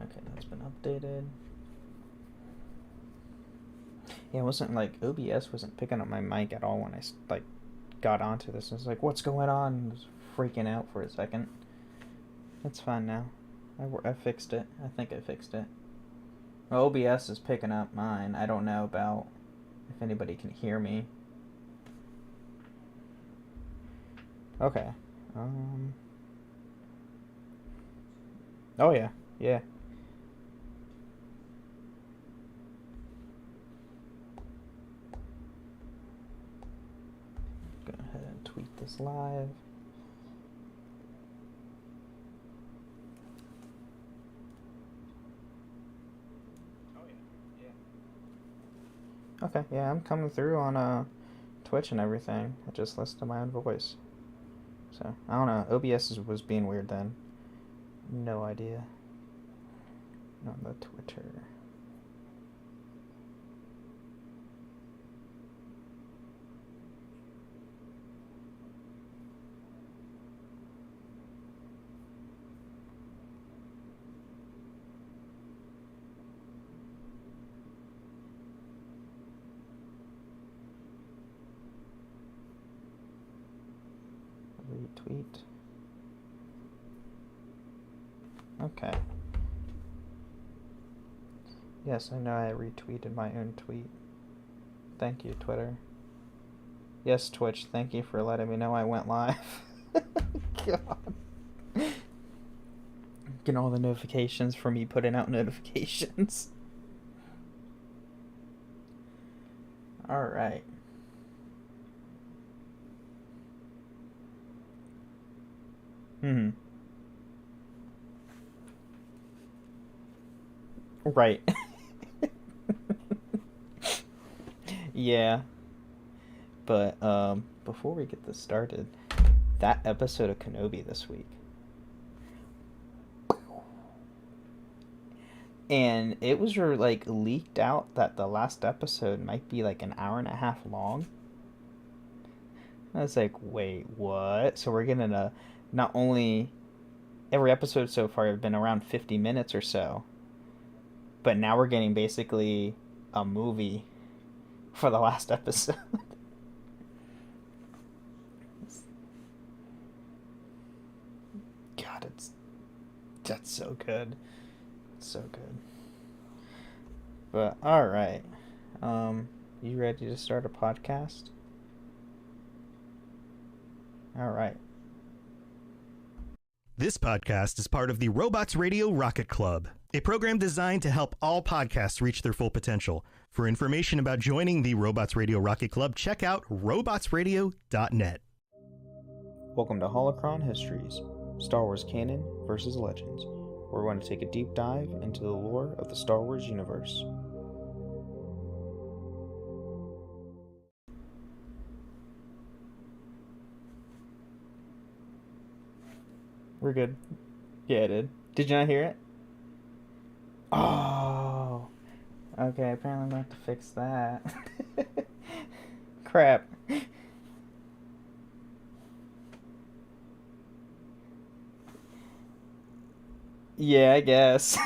Okay, that's been updated. Yeah, it wasn't like OBS wasn't picking up my mic at all when I like got onto this. I was like, "What's going on?" I was freaking out for a second. It's fine now. I fixed it. I think I fixed it. Well, OBS is picking up mine. I don't know about if anybody can hear me. Okay. Um. Oh yeah. Yeah. Go ahead and tweet this live. Okay, yeah, I'm coming through on Twitch and everything. I just listened to my own voice. So, I don't know. OBS was being weird then. No idea. On the Twitter. Retweet. Okay. Yes, I know I retweeted my own tweet. Thank you, Twitter. Yes, Twitch, thank you for letting me know I went live. God. Getting all the notifications for me putting out notifications. Alright. Right. Yeah. But before we get this started, that episode of Kenobi this week. And it was like leaked out that the last episode might be like an hour and a half long. I was like, wait, what? So we're getting a not only every episode so far have been around 50 minutes or so, but now we're getting basically a movie for the last episode. God, that's so good. It's so good. But all right. You ready to start a podcast? All right. This podcast is part of the Robots Radio Rocket Club, a program designed to help all podcasts reach their full potential. For information about joining the Robots Radio Rocket Club, check out robotsradio.net. Welcome to Holocron Histories, Star Wars Canon versus Legends, where we're going to take a deep dive into the lore of the Star Wars universe. We're good. Yeah, I did. Did you not hear it? Oh. Okay, apparently I'm going to have to fix that. Crap. Yeah, I guess.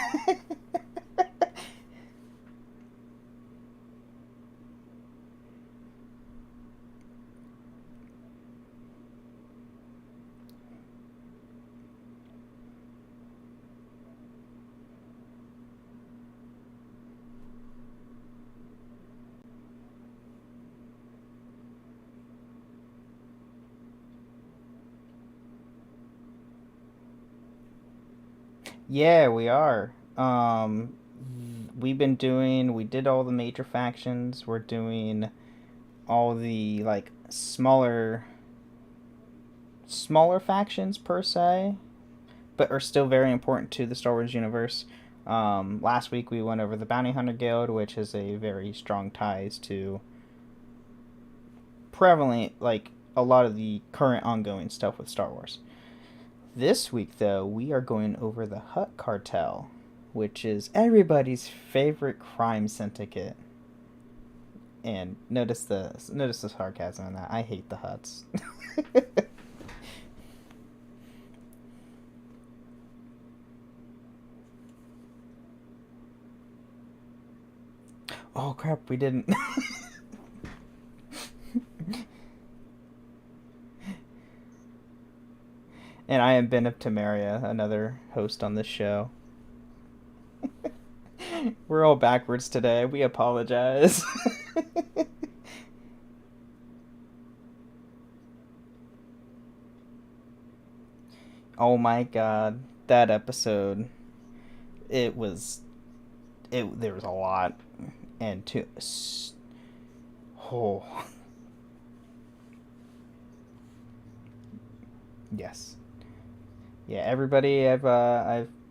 Yeah, we are. We did all the major factions. We're doing all the like smaller factions per se, but are still very important to the Star Wars universe. Last week we went over the Bounty Hunter Guild, which has a very strong ties to prevalent like a lot of the current ongoing stuff with Star Wars. This week, though, we are going over the Hutt Cartel, which is everybody's favorite crime syndicate. And notice the sarcasm in that. I hate the Hutts. Oh crap, we didn't. And I am Ben of Temeria, another host on this show. We're all backwards today. We apologize. Oh my god, that episode. It was there was a lot and to oh yes. Yeah, everybody I've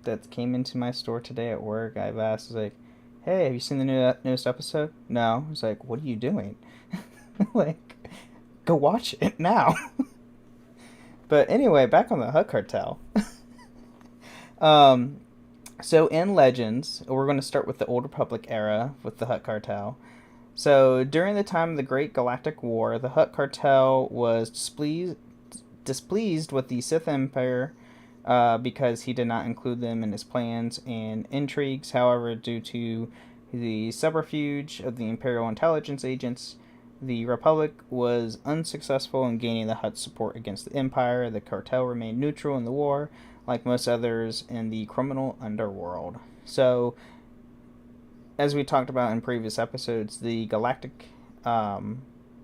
that came into my store today at work, I've asked like, "Hey, have you seen the newest episode?" No. It's like, "What are you doing?" Like, go watch it now. But anyway, back on the Hutt Cartel. um, so in Legends, we're going to start with the Old Republic era with the Hutt Cartel. So during the time of the Great Galactic War, the Hutt Cartel was displeased with the Sith Empire because he did not include them in his plans and intrigues. However, due to the subterfuge of the Imperial intelligence agents, the Republic was unsuccessful in gaining the Hutt's support against the Empire. The cartel remained neutral in the war, like most others in the criminal underworld. So, as we talked about in previous episodes, the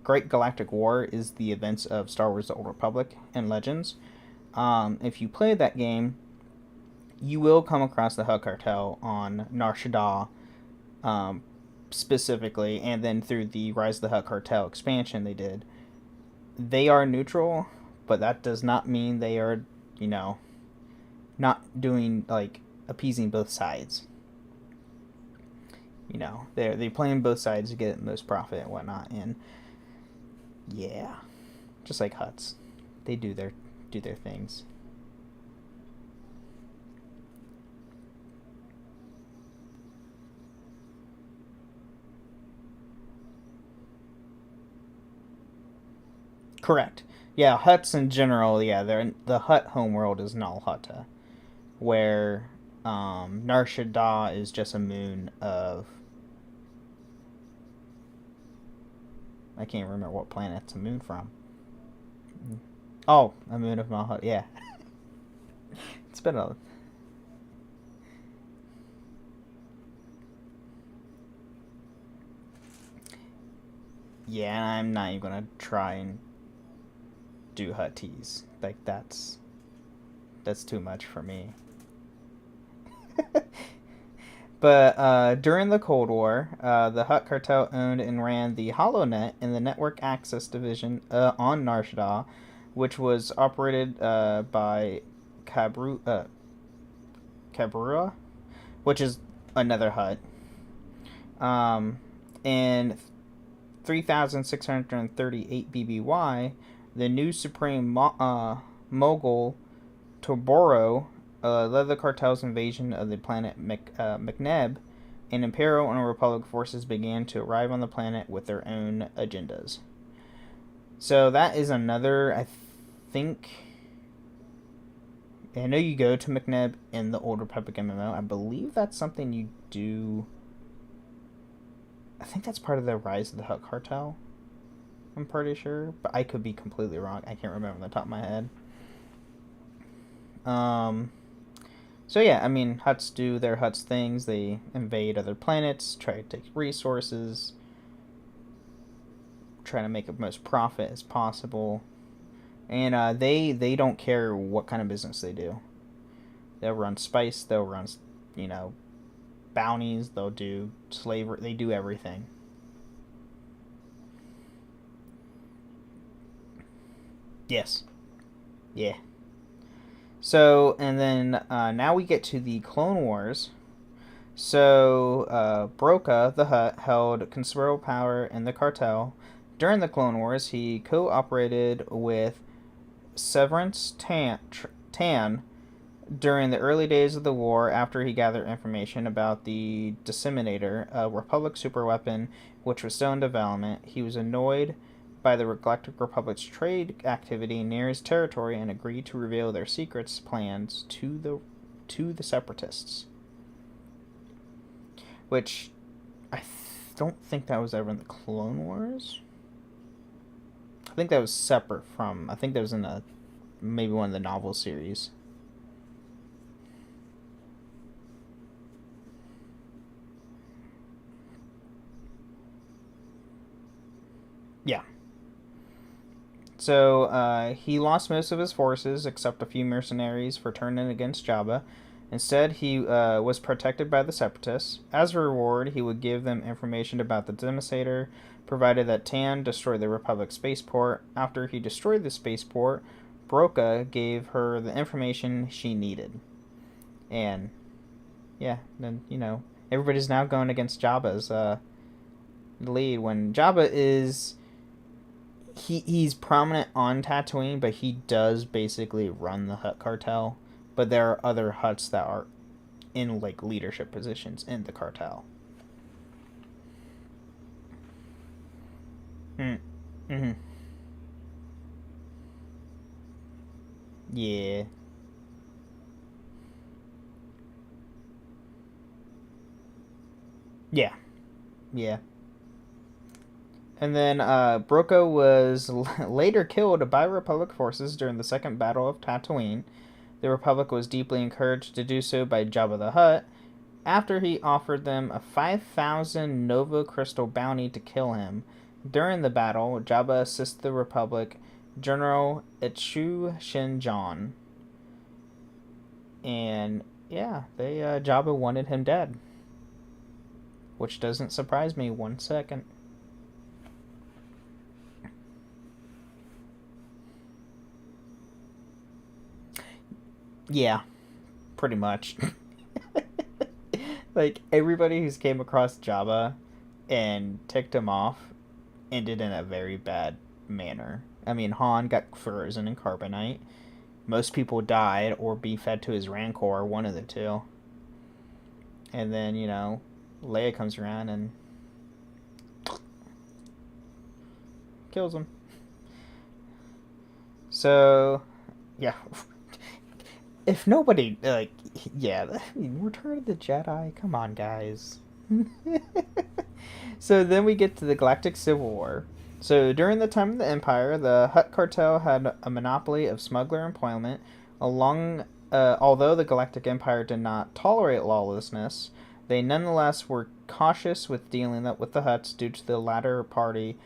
Great Galactic War is the events of Star Wars: The Old Republic and Legends. If you play that game, you will come across the Hutt Cartel on Nar Shaddaa, specifically, and then through the Rise of the Hutt Cartel expansion they did. They are neutral, but that does not mean they are, you know, not doing like appeasing both sides. You know, they playing both sides to get the most profit and whatnot, and yeah, just like Hutts, they do their things. Correct. Yeah, Hutts in general. Yeah, the Hutt homeworld is Nal Hutta, where Nar Shaddaa is just a moon of, I can't remember what planet it's a moon from. Oh, a moon of Nal Hutta. Yeah, it's been a yeah. I'm not even gonna try and do Hutties. Like that's too much for me. But during the Cold War, the Hutt Cartel owned and ran the HoloNet in the Network Access Division on Nar Shaddaa, which was operated by Cabrera, which is another Hutt. Um, in 3638 BBY, the new Supreme Mogul Toboro led the cartel's invasion of the planet McNeb, and Imperial and Republic forces began to arrive on the planet with their own agendas. So that is another, I think. I know you go to McNeb in the Old Republic MMO. I believe that's something you do. I think that's part of the Rise of the Hutt Cartel. I'm pretty sure, but I could be completely wrong. I can't remember on the top of my head. So yeah, I mean, Hutts do their Hutts things. They invade other planets, try to take resources, try to make the most profit as possible, and they don't care what kind of business they do. They'll run spice. They'll run, you know, bounties. They'll do slavery. They do everything. Yes. Yeah. So, and then now we get to the Clone Wars. So, Broca, the Hutt, held considerable power in the cartel. During the Clone Wars, he cooperated with Severance Tan during the early days of the war after he gathered information about the Disseminator, a Republic superweapon which was still in development. He was annoyed by the Galactic Republic's trade activity near his territory and agreed to reveal their secrets plans to the Separatists. Which don't think that was ever in the Clone Wars. I think that was separate from. I think that was in maybe one of the novel series. Yeah. So he lost most of his forces except a few mercenaries for turning against Jabba. Instead, he was protected by the Separatists. As a reward, he would give them information about the Devastator, provided that Tan destroyed the Republic spaceport. After he destroyed the spaceport, Broca gave her the information she needed. And, yeah, then, everybody's now going against Jabba's lead when Jabba is he's prominent on Tatooine, but he does basically run the Hutt Cartel. But there are other Hutts that are in like leadership positions in the cartel. Mm. Mm-hmm. Yeah. Yeah. Yeah. And then Broca was later killed by Republic forces during the Second Battle of Tatooine. The Republic was deeply encouraged to do so by Jabba the Hutt after he offered them a 5,000 Nova Crystal bounty to kill him. During the battle, Jabba assisted the Republic General Echu Shinjan. And yeah, Jabba wanted him dead. Which doesn't surprise me one second. Yeah, pretty much. Like, everybody who's came across Jabba and ticked him off ended in a very bad manner. I mean, Han got frozen in carbonite. Most people died or be fed to his rancor, one of the two. And then, Leia comes around and kills him. So, yeah. If nobody, like, yeah, Return of the Jedi, come on, guys. So then we get to the Galactic Civil War. So during the time of the Empire, the Hutt Cartel had a monopoly of smuggler employment. Although the Galactic Empire did not tolerate lawlessness, they nonetheless were cautious with dealing with the Hutts due to the latter party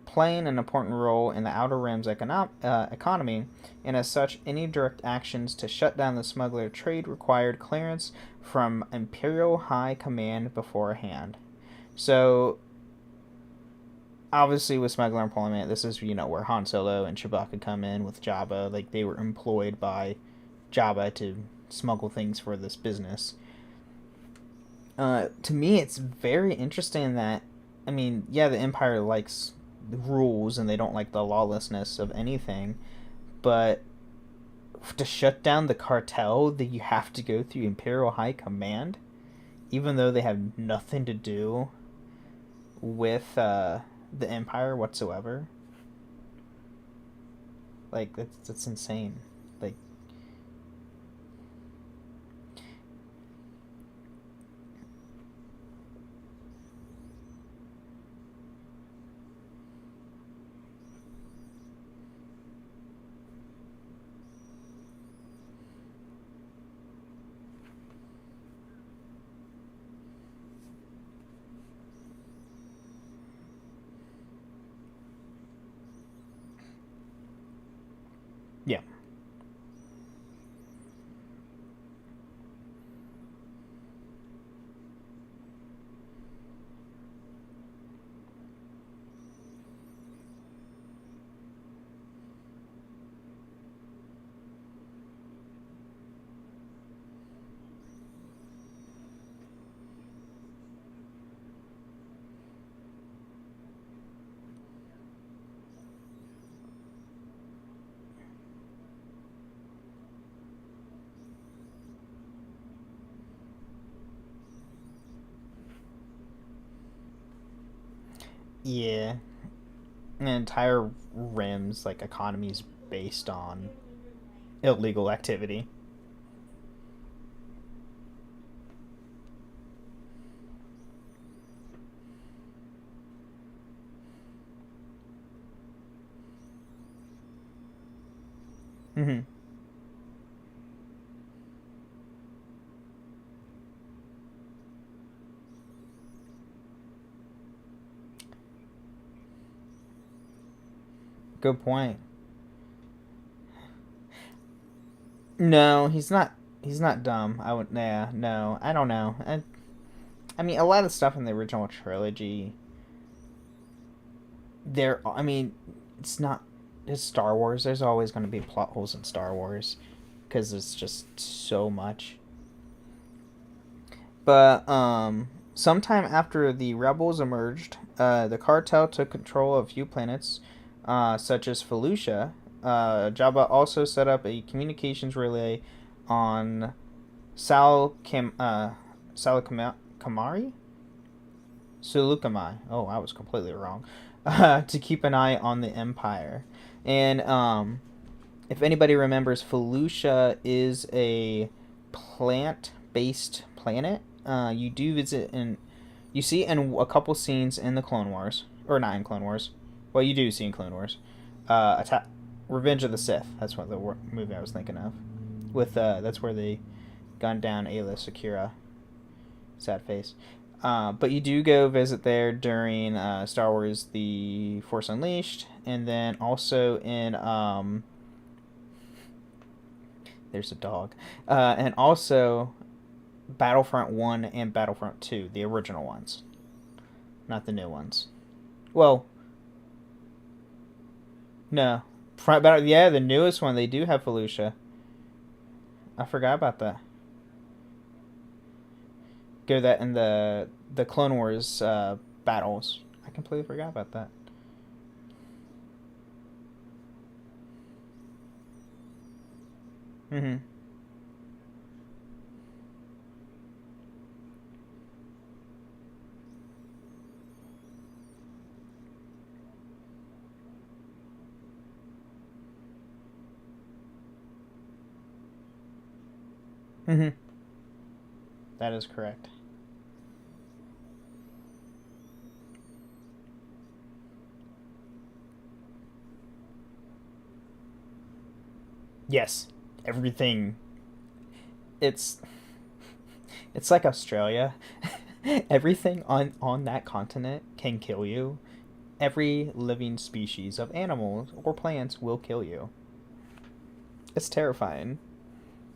playing an important role in the Outer Rim's economy, and as such, any direct actions to shut down the smuggler trade required clearance from Imperial High Command beforehand. So, obviously, with smuggler employment, this is where Han Solo and Chewbacca come in with Jabba. Like they were employed by Jabba to smuggle things for this business. To me, it's very interesting that, I mean, yeah, the Empire likes the rules and they don't like the lawlessness of anything, but to shut down the cartel, that you have to go through Imperial High Command, even though they have nothing to do with the Empire whatsoever. Like that's insane. Like, yeah. Yeah. An entire Rim's like economy is based on illegal activity. Mm-hmm. Good point. No, he's not. He's not dumb. I would. Yeah, no, I don't know. I mean, a lot of stuff in the original trilogy. There. I mean, it's not. It's Star Wars. There's always going to be plot holes in Star Wars, because there's just so much. But sometime after the rebels emerged, the cartel took control of a few planets, such as Felucia. Jabba also set up a communications relay on Kamari? Sulukamai. Oh, I was completely wrong. To keep an eye on the Empire. And if anybody remembers, Felucia is a plant-based planet. You do visit and you see in a couple scenes in the Clone Wars, or not in Clone Wars. Well, you do see in Clone Wars. Revenge of the Sith. That's what the movie I was thinking of. With that's where they gunned down Ayla Secura. Sad face. But you do go visit there during Star Wars: The Force Unleashed, and then also in there's a dog, and also Battlefront 1 and Battlefront 2, the original ones, not the new ones. Well, no. Yeah, the newest one, they do have Felucia. I forgot about that. Go that in the Clone Wars battles. I completely forgot about that. Mm-hmm. Mm-hmm. That is correct. Yes. Everything. It's it's like Australia. Everything on that continent can kill you. Every living species of animals or plants will kill you. It's terrifying.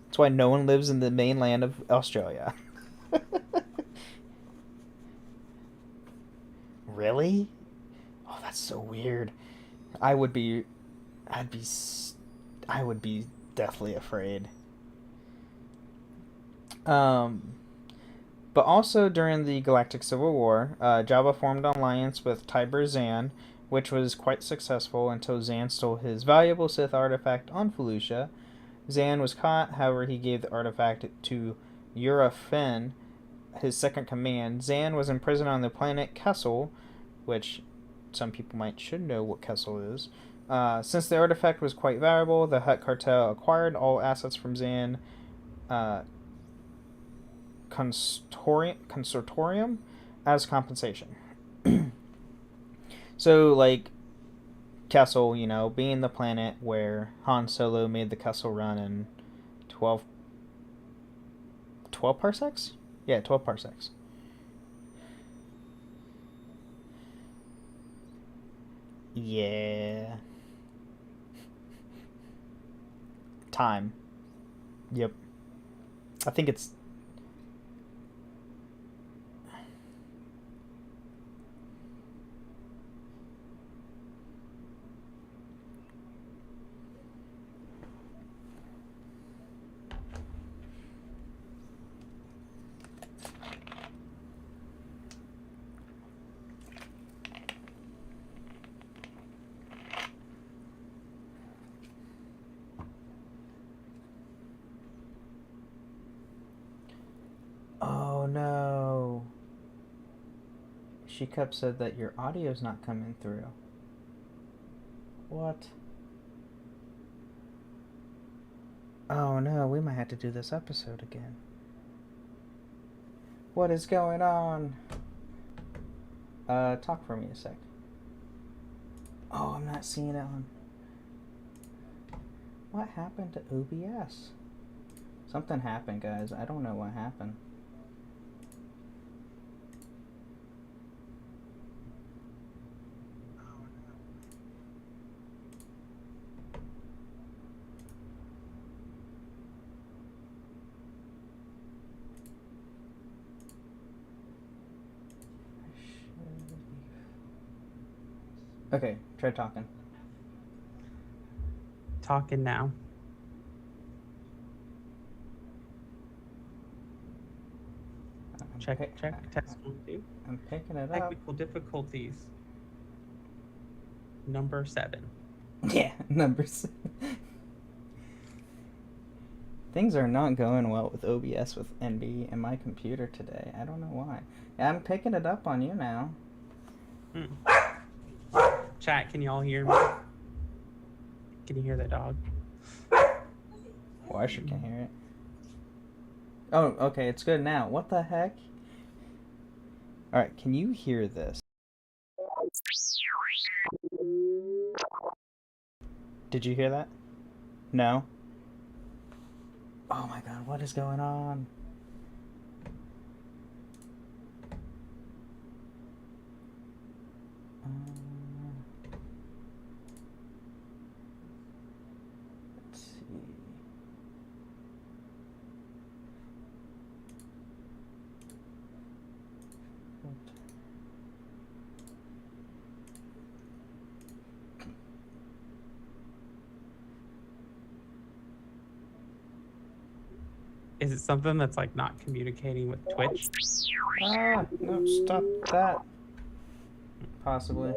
That's why no one lives in the mainland of Australia. Really? Oh, that's so weird. I would be, I'd be, I would be deathly afraid. Um, but also during the Galactic Civil War, Jabba formed an alliance with Tiber Zan, which was quite successful until Zan stole his valuable Sith artifact on Felucia. Zan was caught, however, he gave the artifact to Yura Fen, his second command. Zan was imprisoned on the planet Kessel, which some people might should know what Kessel is. Since the artifact was quite valuable, the Hutt Cartel acquired all assets from Zan uh, Consortium as compensation. So, like, Kessel, being the planet where Han Solo made the Kessel run in 12, 12 parsecs? Yeah, 12 parsecs. Yeah. Time. Yep. I think it's. Oh no. She said that your audio's not coming through. What? Oh no, we might have to do this episode again. What is going on? Talk for me a sec. Oh, I'm not seeing it on. What happened to OBS? Something happened, guys. I don't know what happened. Okay, try talking. Talking now. Check, test 1, 2. I'm picking it up. Technical difficulties. Number 7. Yeah, number 7. Things are not going well with OBS with NB and my computer today. I don't know why. I'm picking it up on you now. Chat, can y'all hear me? Can you hear that dog? Well, I sure can hear it. Oh, okay, it's good now. What the heck? Alright, can you hear this? Did you hear that? No? Oh my god, what is going on? Let's see. Is it something that's like not communicating with Twitch? Ah, no, stop that. Possibly.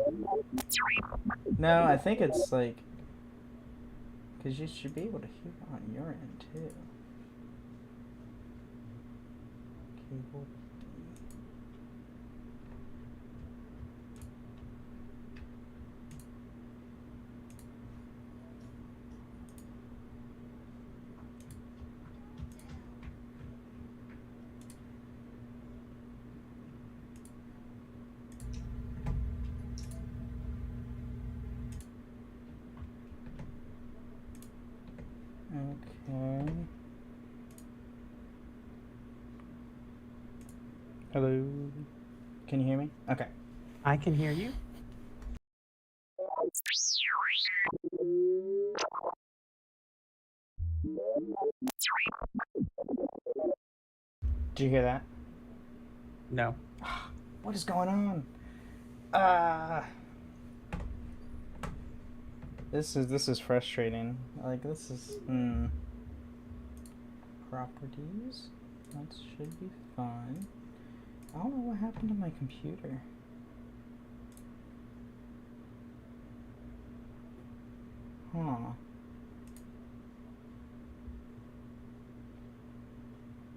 No, I think it's like... Because you should be able to hear on your end, too. Cable Okay. Hello? Can you hear me? Okay. I can hear you. Did you hear that? No. What is going on? This is frustrating. Like, this is properties. That should be fine. I don't know what happened to my computer. Huh.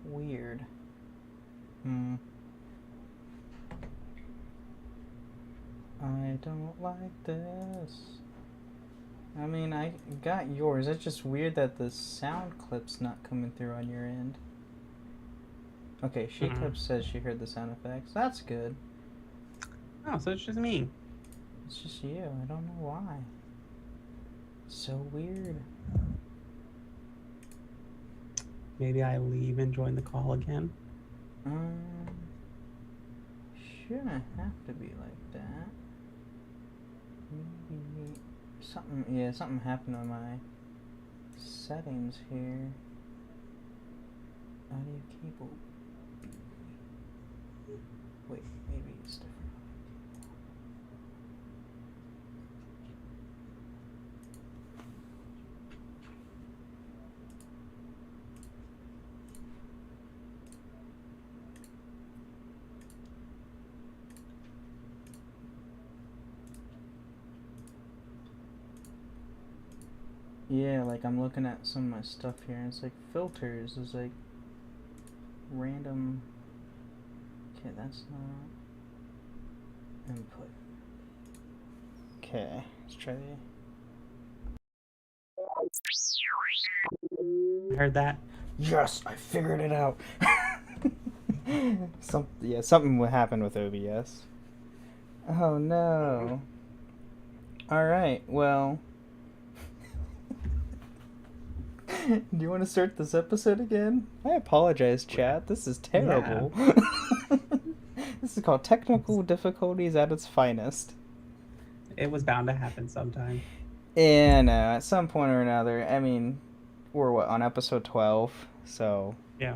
Weird. I don't like this. I mean, I got yours. It's just weird that the sound clip's not coming through on your end. Okay, She Clip says she heard the sound effects. That's good. Oh, so it's just me. It's just you. I don't know why. So weird. Maybe I leave and join the call again. Shouldn't have to be like that. Maybe something happened on my settings here. Audio cable B. Wait, maybe it's different. Yeah, like I'm looking at some of my stuff here and it's like filters is like random. Okay, that's not input. Okay, let's try the... Heard that? Yes, I figured it out. Something would happen with OBS. Oh no. Alright, well... Do you want to start this episode again? I apologize, chat. This is terrible. This is called technical difficulties at its finest. It was bound to happen sometime. And at some point or another, I mean, we're on episode 12, so... Yeah.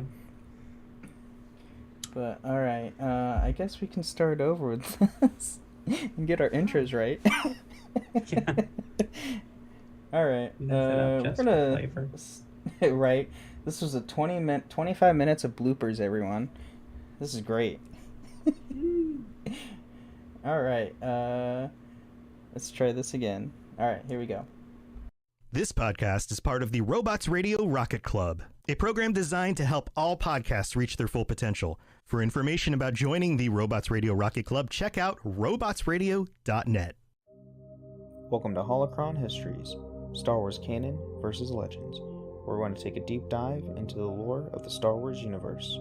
But, alright, I guess we can start over with this and get our intros right. Yeah. Alright, we're gonna... Right. This was a 25 minutes of bloopers, everyone. This is great. Alright, let's try this again. Alright, here we go. This podcast is part of the Robots Radio Rocket Club, a program designed to help all podcasts reach their full potential. For information about joining the Robots Radio Rocket Club, check out robotsradio.net. Welcome to Holocron Histories, Star Wars Canon versus Legends, where we're going to take a deep dive into the lore of the Star Wars universe.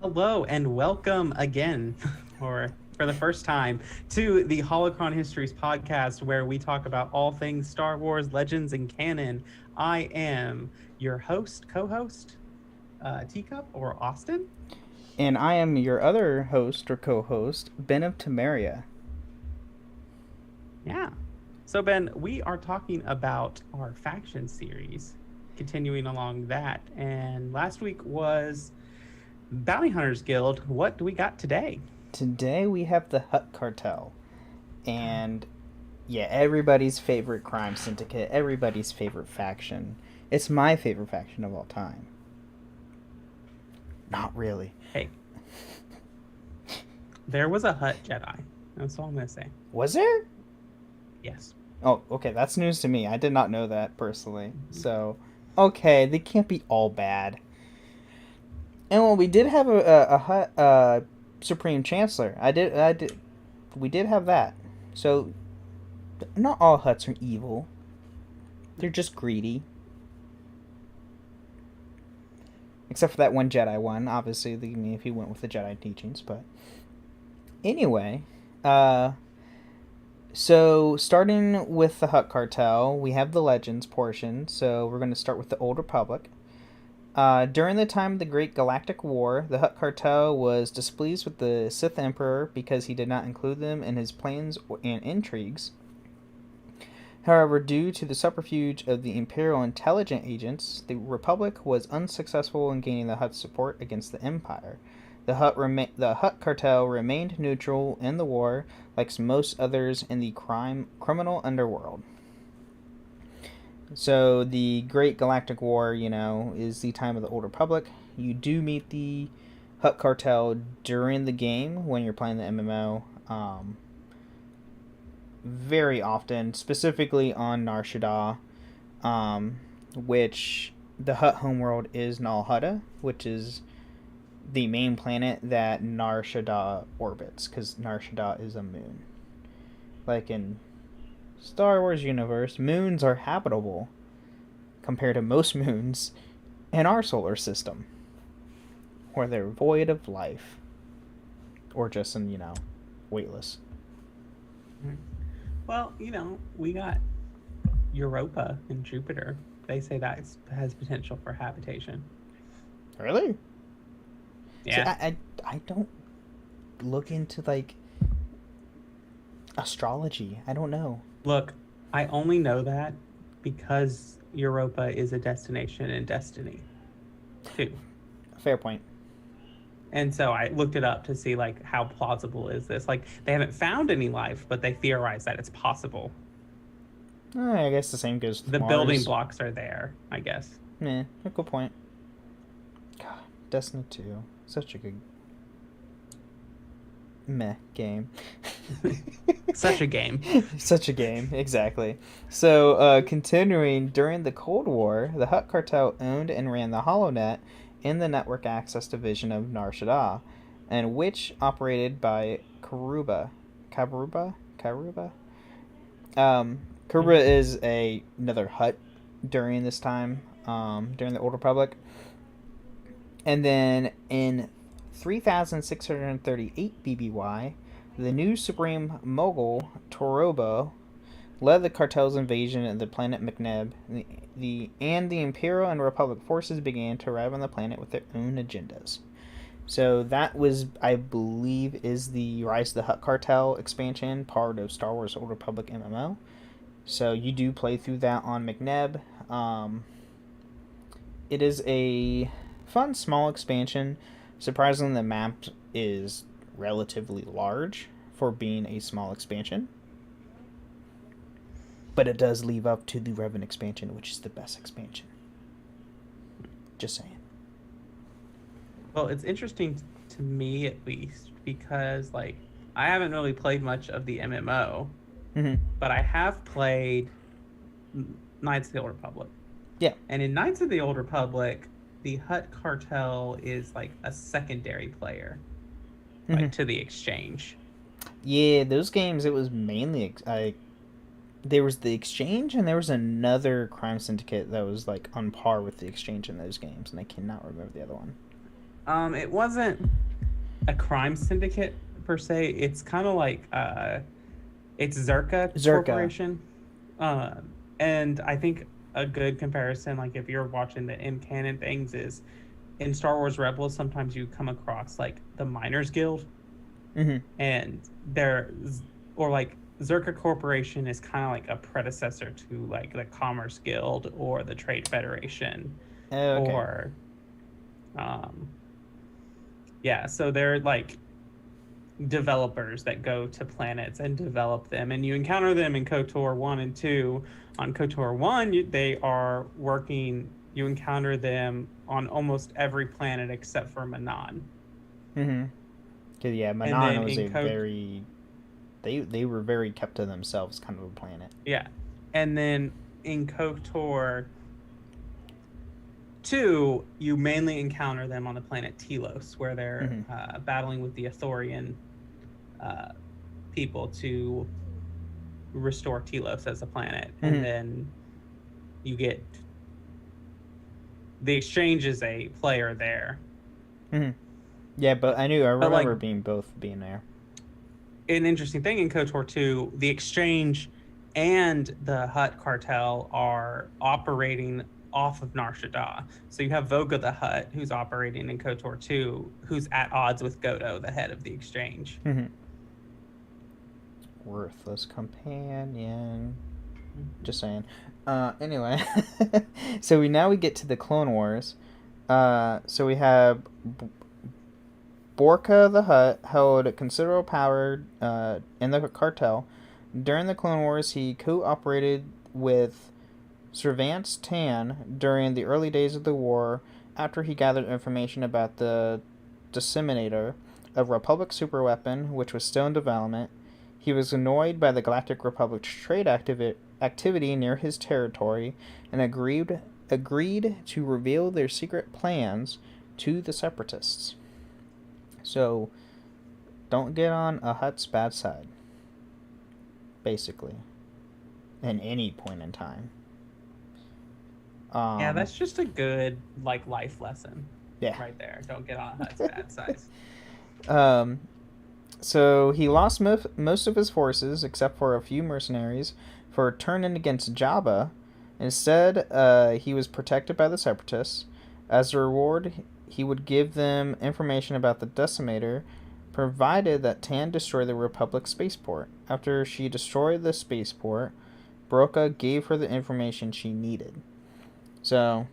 Hello and welcome again, or for the first time, to the Holocron Histories podcast, where we talk about all things Star Wars, Legends, and canon. I am your host, co-host, Teacup, or Austin. And I am your other host or co-host, Ben of Temeria. Yeah. So, Ben, we are talking about our faction series, continuing along that. And last week was Bounty Hunters Guild. What do we got today? Today we have the Hutt Cartel. And, yeah, everybody's favorite crime syndicate, everybody's favorite faction. It's my favorite faction of all time. Not really. Hey. There was a Hutt Jedi. That's all I'm going to say. Was there? Yes. Oh, okay, that's news to me. I did not know that personally. So, okay, they can't be all bad. And well, we did have a Hutt Supreme Chancellor. We did have that. So, not all Hutts are evil. They're just greedy. Except for that one Jedi one, obviously, if he went with the Jedi teachings, but... Anyway, so starting with the Hutt Cartel, we have the Legends portion, so we're going to start with the Old Republic. During the time of the Great Galactic War, the Hutt Cartel was displeased with the Sith Emperor because he did not include them in his plans and intrigues. However, due to the subterfuge of the Imperial intelligence agents, the Republic was unsuccessful in gaining the Hutt's support against the Empire. The Hutt Cartel remained neutral in the war, like most others in the criminal underworld. So the Great Galactic War, is the time of the Old Republic. You do meet the Hutt Cartel during the game when you're playing the MMO. Very often, specifically on Nar Shaddaa, which the Hutt homeworld is Nal Hutta, which is the main planet that Nar Shaddaa orbits, because Nar Shaddaa is a moon. Like in Star Wars universe, moons are habitable compared to most moons in our solar system, where they're void of life, or just weightless. Well, we got Europa and Jupiter. They say that has potential for habitation. Really? Yeah. See, I don't look into astrology. I don't know. Look, I only know that because Europa is a destination in Destiny 2. Fair point. And so I looked it up to see how plausible is this. They haven't found any life, but they theorize that it's possible. I guess the same goes with the Mars. Building blocks are there, I guess. Yeah, a good point. God, Destiny 2. Such a good game. Such a game. Such a game, exactly. So, continuing, during the Cold War, the Hutt Cartel owned and ran the HoloNet in the Network Access Division of Nar Shaddaa, and which operated by Karuba. Karuba is another Hutt during this time, during the Old Republic. And then in 3638 BBY, the new Supreme Mogul, Torobo, led the cartel's invasion of the planet McNeb. The Imperial and Republic forces began to arrive on the planet with their own agendas. So that was, I believe, is the Rise of the Hutt Cartel expansion, part of Star Wars Old Republic MMO. So you do play through that on McNeb. It is a fun, small expansion. Surprisingly, the map is relatively large for being a small expansion. But it does leave up to the Revan expansion, which is the best expansion. Just saying. Well, it's interesting to me, at least, because, like, I haven't really played much of the MMO, but I have played Knights of the Old Republic. Yeah. And in Knights of the Old Republic, the Hutt Cartel is, like, a secondary player, like, to the Exchange. Yeah, those games, it was mainly... there was the Exchange, and there was another crime syndicate that was, like, on par with the Exchange in those games, and I cannot remember the other one. It wasn't a crime syndicate per se. It's kind of like it's Zerka Corporation. And I think a good comparison, like if you're watching the in canon things, is in Star Wars Rebels. Sometimes you come across like the Miners Guild, and like Zerka Corporation is kind of like a predecessor to like the Commerce Guild or the Trade Federation, or yeah, so they're like developers that go to planets and develop them, and you encounter them in KOTOR 1 and 2. On KOTOR 1, they are working, you encounter them on almost every planet except for Manan. Because, yeah, Manan was very... They were very kept to themselves kind of a planet. Yeah. And then in KOTOR 2, you mainly encounter them on the planet Telos, where they're battling with the Athorian people to restore Telos as a planet. And then you get the Exchange is a player there. Yeah, but I remember both being there. An interesting thing in KOTOR 2, the Exchange and the Hutt Cartel are operating off of Nar Shaddaa. So you have Voga the Hutt, who's operating in KOTOR 2, who's at odds with Godo, the head of the Exchange. Worthless companion. Just saying. Anyway, so we get to the Clone Wars. So we have Borka the Hutt held considerable power in the cartel. During the Clone Wars, he cooperated with Servance Tan during the early days of the war after he gathered information about the disseminator of Republic superweapon, which was still in development. He was annoyed by the Galactic Republic's trade activity near his territory and agreed to reveal their secret plans to the Separatists. So, don't get on a Hutt's bad side, basically, at any point in time. Yeah, that's just a good like life lesson. Yeah, right there. Don't get on a Hutt's bad side. So he lost most of his forces, except for a few mercenaries, for turning against Jabba. Instead, he was protected by the Separatists. As a reward, he would give them information about the Decimator, provided that Tan destroyed the Republic spaceport. After she destroyed the spaceport, Broca gave her the information she needed. So,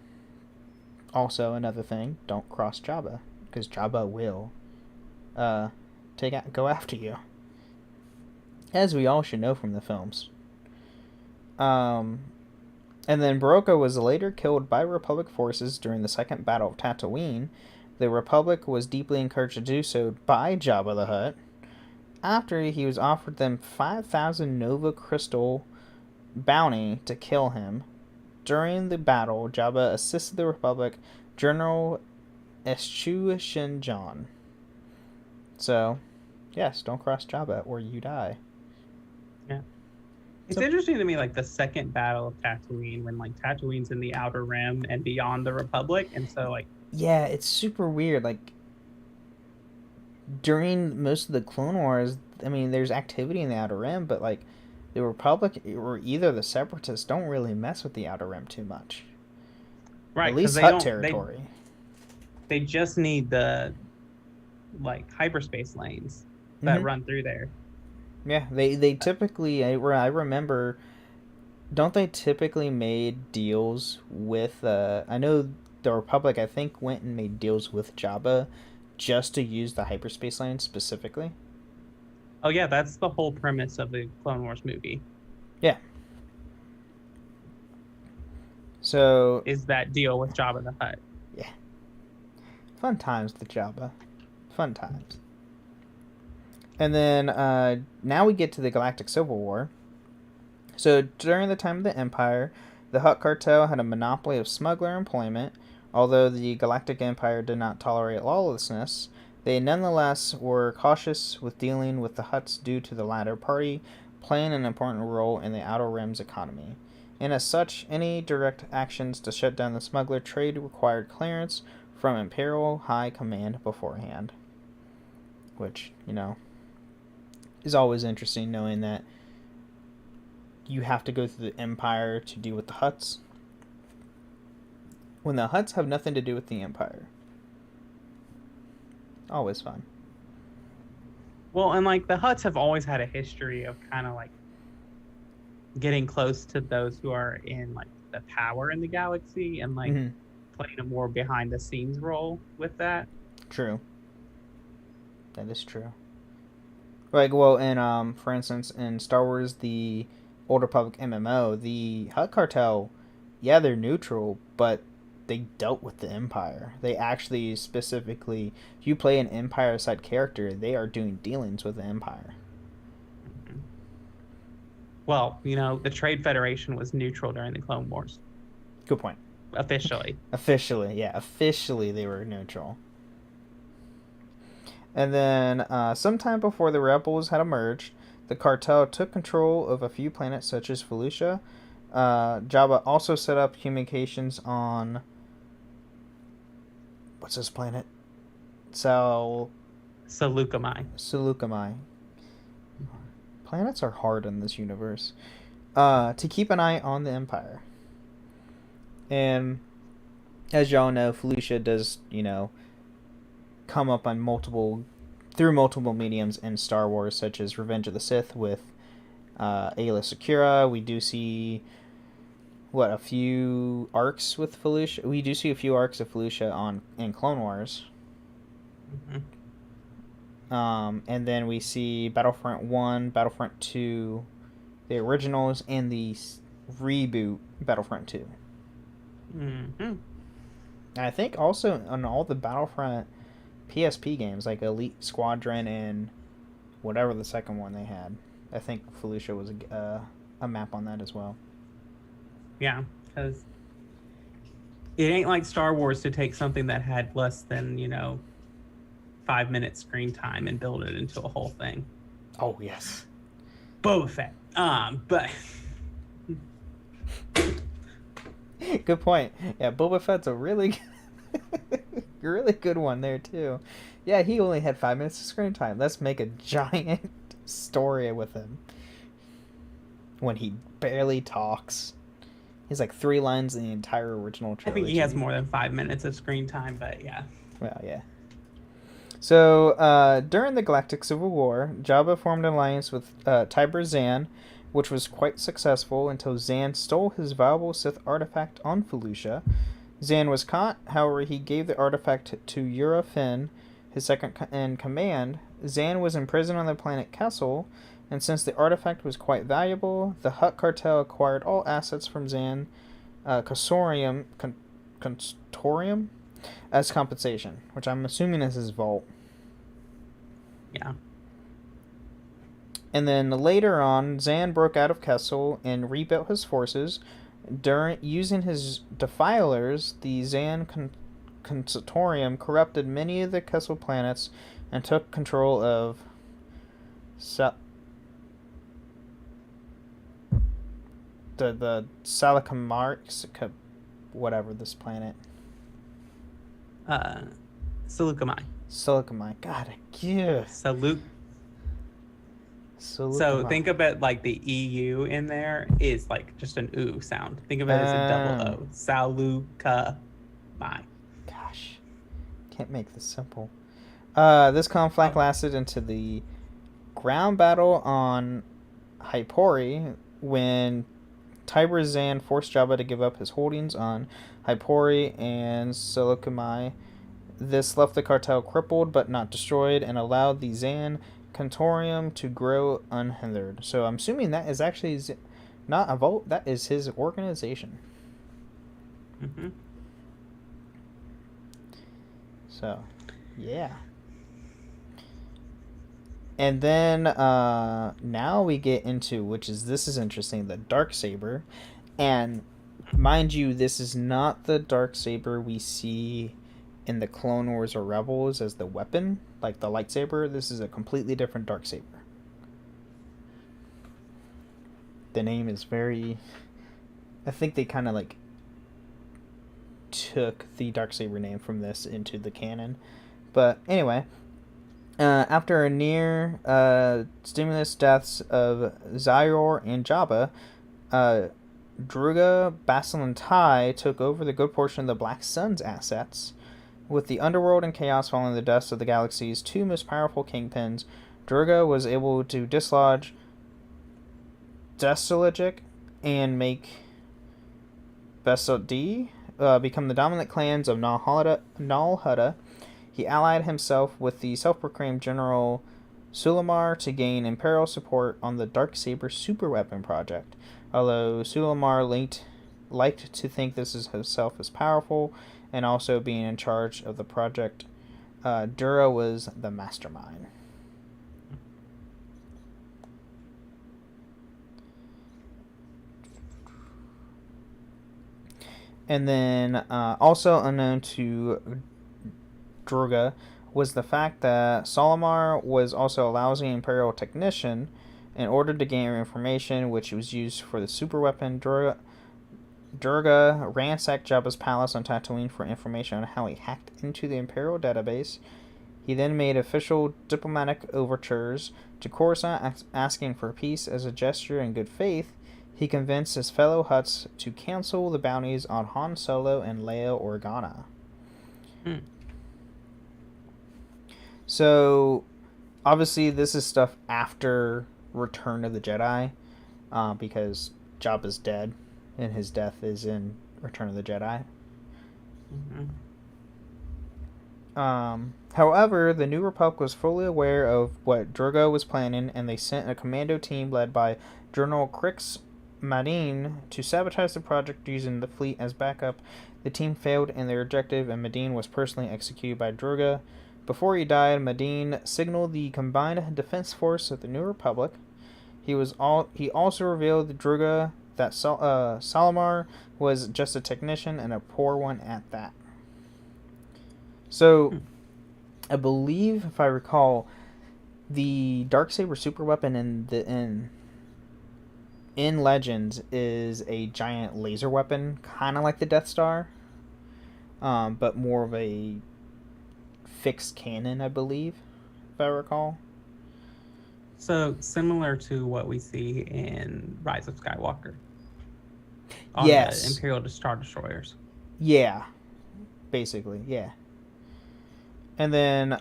also another thing, don't cross Jabba, because Jabba will go after you, as we all should know from the films. And then Broca was later killed by Republic forces during the Second Battle of Tatooine. The Republic was deeply encouraged to do so by Jabba the Hutt, after he was offered them 5,000 Nova Crystal bounty to kill him. During the battle, Jabba assisted the Republic General Eschew Shinjan. So, yes, don't cross Jabba or you die. Yeah. It's interesting to me, like, the second battle of Tatooine, when, like, Tatooine's in the Outer Rim and beyond the Republic, and so, like... Yeah, it's super weird. Like, during most of the Clone Wars, I mean, there's activity in the Outer Rim, but, like, the Republic or either the Separatists don't really mess with the Outer Rim too much. At Right, because least they Hutt don't territory. they just need the like hyperspace lanes that Mm-hmm. run through there. Yeah, they typically, I remember, don't they typically made deals with, I know the Republic, I think, went and made deals with Jabba just to use the hyperspace lane specifically. Oh yeah, that's the whole premise of the Clone Wars movie. Yeah. So, Is that deal with Jabba the Hutt? yeah. Fun times with Jabba. Fun times. And then now we get to the Galactic Civil War. So during the time of the Empire, the Hutt Cartel had a monopoly of smuggler employment. Although the Galactic Empire did not tolerate lawlessness, they nonetheless were cautious with dealing with the Hutts due to the latter party playing an important role in the Outer Rim's economy. And as such, any direct actions to shut down the smuggler trade required clearance from Imperial High Command beforehand. Which, is always interesting knowing that you have to go through the Empire to deal with the Hutts, when the Hutts have nothing to do with the Empire. Always fun. Well, and like the Hutts have always had a history of kind of like getting close to those who are in like the power in the galaxy and like playing a more behind the scenes role with that. True. That is true. Like, well, in for instance, in Star Wars, the Old Republic MMO, the Hutt Cartel, yeah, they're neutral, but they dealt with the Empire. They actually specifically, if you play an Empire side character, they are doing dealings with the Empire. Well, the Trade Federation was neutral during the Clone Wars. Good point. Officially. Officially they were neutral. And then, sometime before the rebels had emerged, the cartel took control of a few planets such as Felucia. Jabba also set up communications on... what's this planet? Saleucami. Planets are hard in this universe. To keep an eye on the Empire. And as y'all know, Felucia does, come up on through multiple mediums in Star Wars, such as Revenge of the Sith with Aayla Secura. We do see a few arcs with Felucia. We do see a few arcs of Felucia in Clone Wars. And then we see Battlefront 1, Battlefront 2, the originals, and the reboot Battlefront 2. And I think also on all the Battlefront PSP games, like Elite Squadron and whatever the second one they had, I think Felucia was a map on that as well. Yeah, because it ain't like Star Wars to take something that had less than 5 minutes screen time and build it into a whole thing. Oh yes, Boba Fett. But good point. Yeah, Boba Fett's a really good one there too. Yeah, he only had 5 minutes of screen time. Let's make a giant story with him when he barely talks. He's like 3 lines in the entire original trilogy. I think he has more than 5 minutes of screen time, but yeah. Well, yeah. So, during the Galactic Civil War, Jabba formed an alliance with Tiber Zan, which was quite successful until Zan stole his valuable Sith artifact on Felucia. Zan was caught, however, he gave the artifact to Yura Finn, his second in command. Zan was imprisoned on the planet Kessel, and since the artifact was quite valuable, the Hutt Cartel acquired all assets from Zan Consorium, as compensation, which I'm assuming is his vault. Yeah. And then later on, Zan broke out of Kessel and rebuilt his forces. Using his defilers, the Zan Consorium corrupted many of the Kessel planets and took control of the Salakamark, whatever this planet. Saleucami. Saleucami. God, I guess. So Sulukama. think of it like the EU in there is like just an oo sound. Think of it as a double O. Saluka. My. Gosh. Can't make this simple. This conflict lasted into the ground battle on Hypori when Tiber forced Jabba to give up his holdings on Hypori and Silicamai. This left the cartel crippled but not destroyed and allowed the Zan Cantorium to grow unhindered. So I'm assuming that is actually not a vote, that is his organization. Mm-hmm. So, yeah. And then now we get into, this is interesting, the Darksaber. And mind you, this is not the Darksaber we see in the Clone Wars or Rebels as the weapon, like the lightsaber. This is a completely different Darksaber. The name is very... I think they kind of like took the Darksaber name from this into the canon. But anyway... after a near stimulus deaths of Zyor and Jabba, Druga, Basil, Tai took over the good portion of the Black Sun's assets. With the underworld and chaos following the deaths of the galaxy's two most powerful kingpins, Druga was able to dislodge Desolagic and make Besodi become the dominant clans of Nal Hutta. He allied himself with the self-proclaimed General Sulamar to gain Imperial support on the Darksaber superweapon project. Although Sulamar liked to think this is himself as powerful and also being in charge of the project, Dura was the mastermind. And then also unknown to Druga was the fact that Solimar was also a lousy Imperial technician. In order to gain information, which was used for the superweapon, Durga ransacked Jabba's palace on Tatooine for information on how he hacked into the Imperial database. He then made official diplomatic overtures to Coruscant asking for peace as a gesture in good faith. He convinced his fellow Hutts to cancel the bounties on Han Solo and Leia Organa. So, obviously, this is stuff after Return of the Jedi, because Jabba's dead, and his death is in Return of the Jedi. However, the New Republic was fully aware of what Drogo was planning, and they sent a commando team led by General Crix Madine to sabotage the project using the fleet as backup. The team failed in their objective, and Madine was personally executed by Drogo. Before he died, Madine signaled the combined defense force of the New Republic. He also revealed to Druga that Salamar was just a technician and a poor one at that. So, I believe, if I recall, the Darksaber superweapon in Legends is a giant laser weapon, kind of like the Death Star, but more of a fixed cannon, I believe, if I recall. So similar to what we see in Rise of Skywalker. On Yes. the Imperial Star Destroyers. Yeah. Basically, yeah. And then,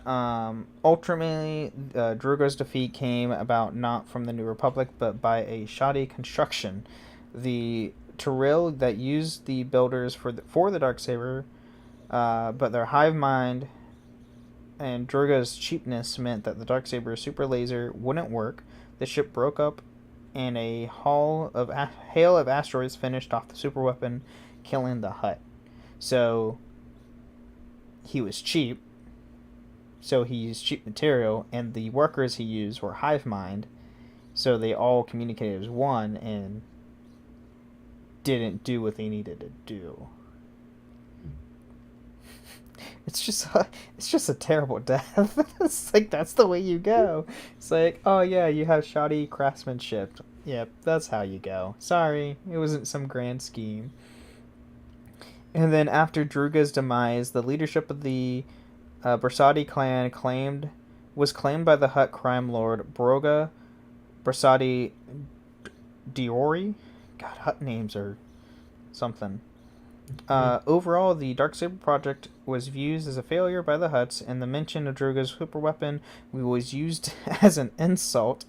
ultimately, Drogo's defeat came about not from the New Republic, but by a shoddy construction. The Tyrell that used the builders for the Darksaber, but their hive mind and Drogo's cheapness meant that the Darksaber super laser wouldn't work. The ship broke up, and a hail of asteroids finished off the super weapon, killing the Hutt. So he was cheap. So he used cheap material, and the workers he used were hive mind. So they all communicated as one and didn't do what they needed to do. It's just a terrible death. It's like, that's the way you go. It's like, oh yeah, you have shoddy craftsmanship. Yep, that's how you go. Sorry, it wasn't some grand scheme. And then after Druga's demise, the leadership of the Bersadi clan was claimed by the Hutt crime lord Broga Brasadi Diori. God, Hutt names are something. Overall, the Darksaber project was viewed as a failure by the Hutts, and the mention of Drogo's super weapon was used as an insult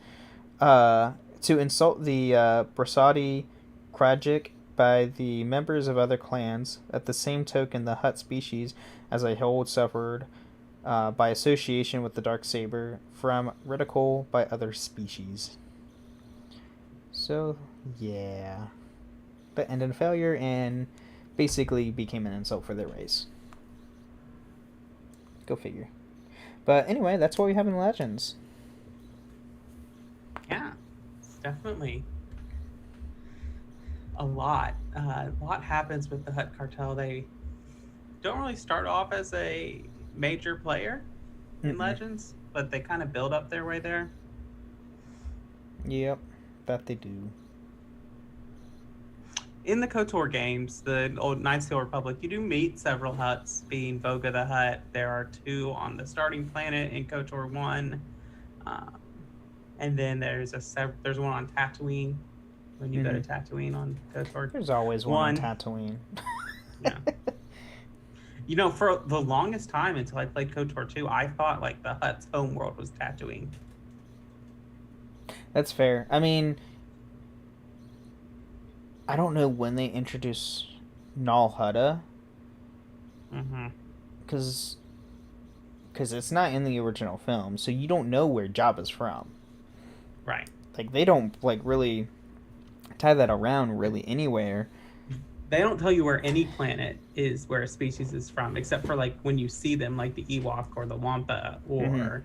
to insult the Brasadi Krajik by the members of other clans. At the same token, the Hutt species as a whole suffered by association with the Darksaber from ridicule by other species. So, yeah. That ended in failure and basically became an insult for their race. Go figure. But anyway, that's what we have in Legends. Yeah, it's definitely a lot. A lot happens with the Hutt Cartel. They don't really start off as a major player in Legends, but they kind of build up their way there. Yep, that they do. In the KOTOR games, the old Knights of the Old Republic, you do meet several Hutts, being Voga the Hutt. There are 2 on the starting planet in KOTOR 1. And then there's one on Tatooine when you go to Tatooine on KOTOR. There's always one on Tatooine. Yeah. You know, for the longest time until I played KOTOR 2, I thought like the Hutt's homeworld was Tatooine. That's fair. I mean, I don't know when they introduce Nal Hutta. Because it's not in the original film, so you don't know where Jabba's from. Right. Like, they don't, like, really tie that around really anywhere. They don't tell you where any planet is, where a species is from, except for, like, when you see them, like the Ewok or the Wampa or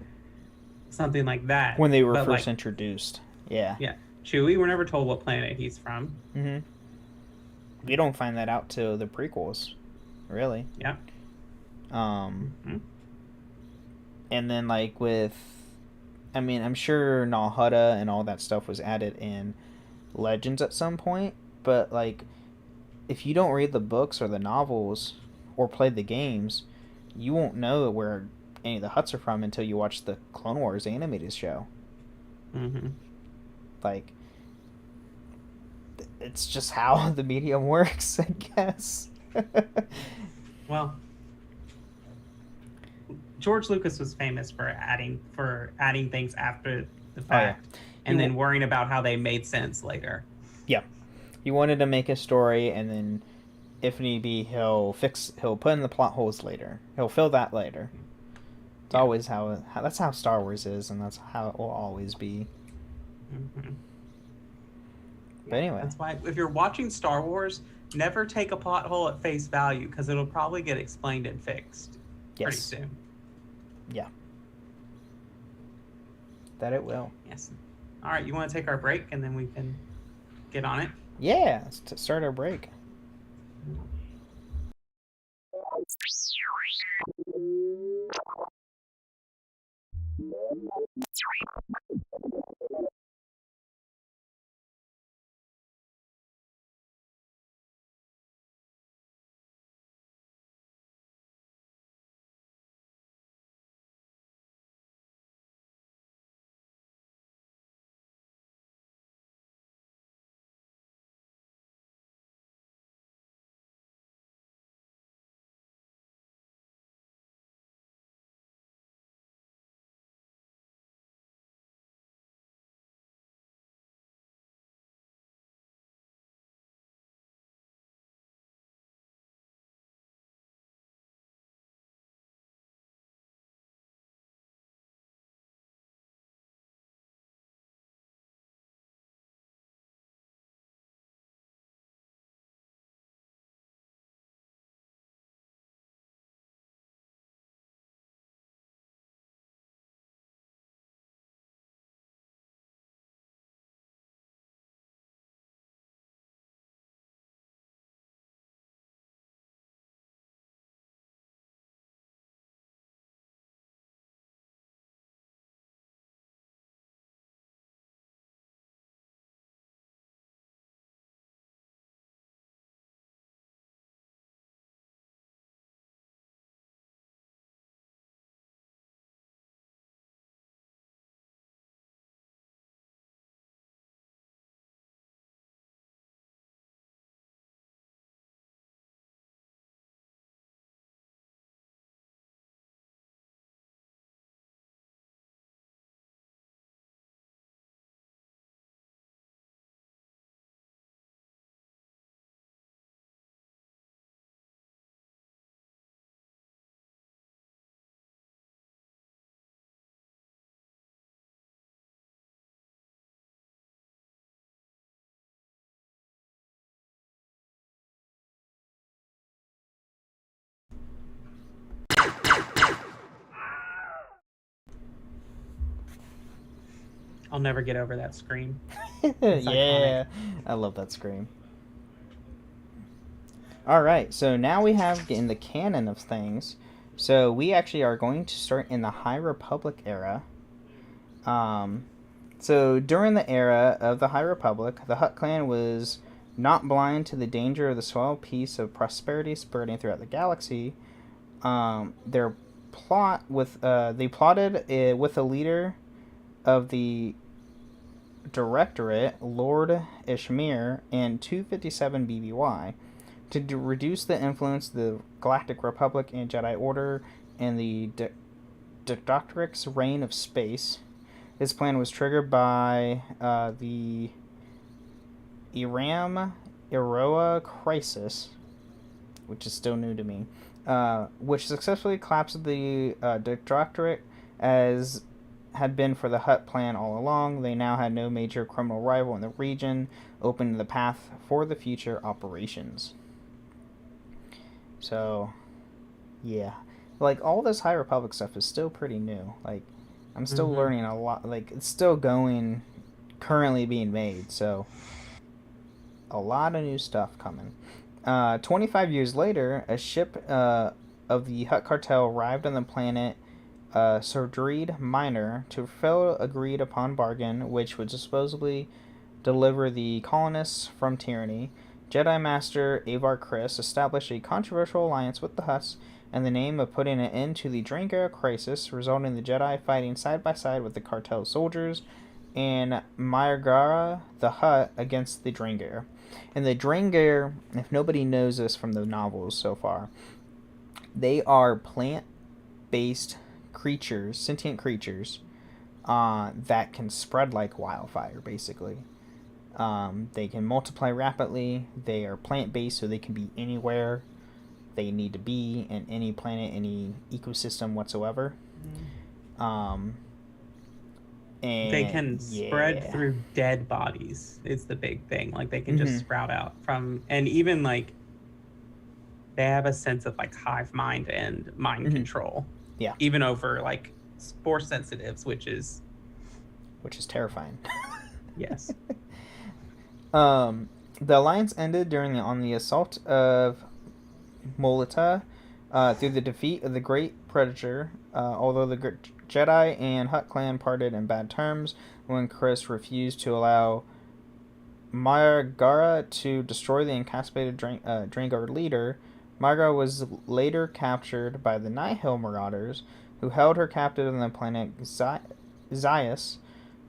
something like that. When they were first introduced. Yeah. Yeah. Chewie, we're never told what planet he's from. We don't find that out till the prequels, really. Yeah. And then, like, with... I mean, I'm sure Nal Hutta and all that stuff was added in Legends at some point, but, like, if you don't read the books or the novels or play the games, you won't know where any of the Hutts are from until you watch the Clone Wars animated show. Like, it's just how the medium works, I guess. Well, George Lucas was famous for adding things after the fact, and then worrying about how they made sense later. Yeah, he wanted to make a story, and then, if need be, he'll put in the plot holes later. He'll fill that later. It's always how that's how Star Wars is, and that's how it will always be. But anyway, that's why if you're watching Star Wars, never take a plot hole at face value, because it'll probably get explained and fixed pretty soon. Yeah. That it will. Yes. All right, you want to take our break and then we can get on it? Yeah, let's start our break. I'll never get over that scream. It's iconic. Yeah, I love that scream. All right, so now we have in the canon of things. So we actually are going to start in the High Republic era. Um, so during the era of the High Republic, the Hutt clan was not blind to the danger of the swell peace of prosperity spreading throughout the galaxy. Their plot with they plotted with the leader of the Directorate, Lord Ishmir, in 257 BBY to reduce the influence of the Galactic Republic and Jedi Order and the Doctoric's reign of space. This plan was triggered by the Iram Iroa crisis, which is still new to me, which successfully collapsed the Doctorate as had been for the Hutt plan all along. They now had no major criminal rival in the region, opening the path for the future operations. So, yeah. Like, all this High Republic stuff is still pretty new. Like, I'm still learning a lot. Like, it's still going, currently being made. So, a lot of new stuff coming. 25 years later, a ship of the Hutt Cartel arrived on the planet Sordreed Minor to fulfill agreed upon bargain, which would supposedly deliver the colonists from tyranny. Jedi Master Avar Kriss established a controversial alliance with the Hutts in the name of putting an end to the Drangara crisis, resulting in the Jedi fighting side by side with the cartel soldiers and Myrgara the Hutt against the Drangara. And the Drangara, if nobody knows this from the novels so far, they are plant-based creatures, sentient creatures, that can spread like wildfire, basically. They can multiply rapidly. They are plant-based, so they can be anywhere they need to be in any planet, any ecosystem whatsoever. And they can spread through dead bodies. It's the big thing. Like, they can just sprout out from, and even like they have a sense of like hive mind and mind control. Yeah. Even over like force sensitives, which is terrifying. Yes. The alliance ended on the assault of Molita through the defeat of the Great Predator, although the Jedi and Hutt clan parted in bad terms when Kriss refused to allow Myrgara to destroy the incapacitated Drangara leader. Myrgara was later captured by the Nihil Marauders, who held her captive on the planet Zias.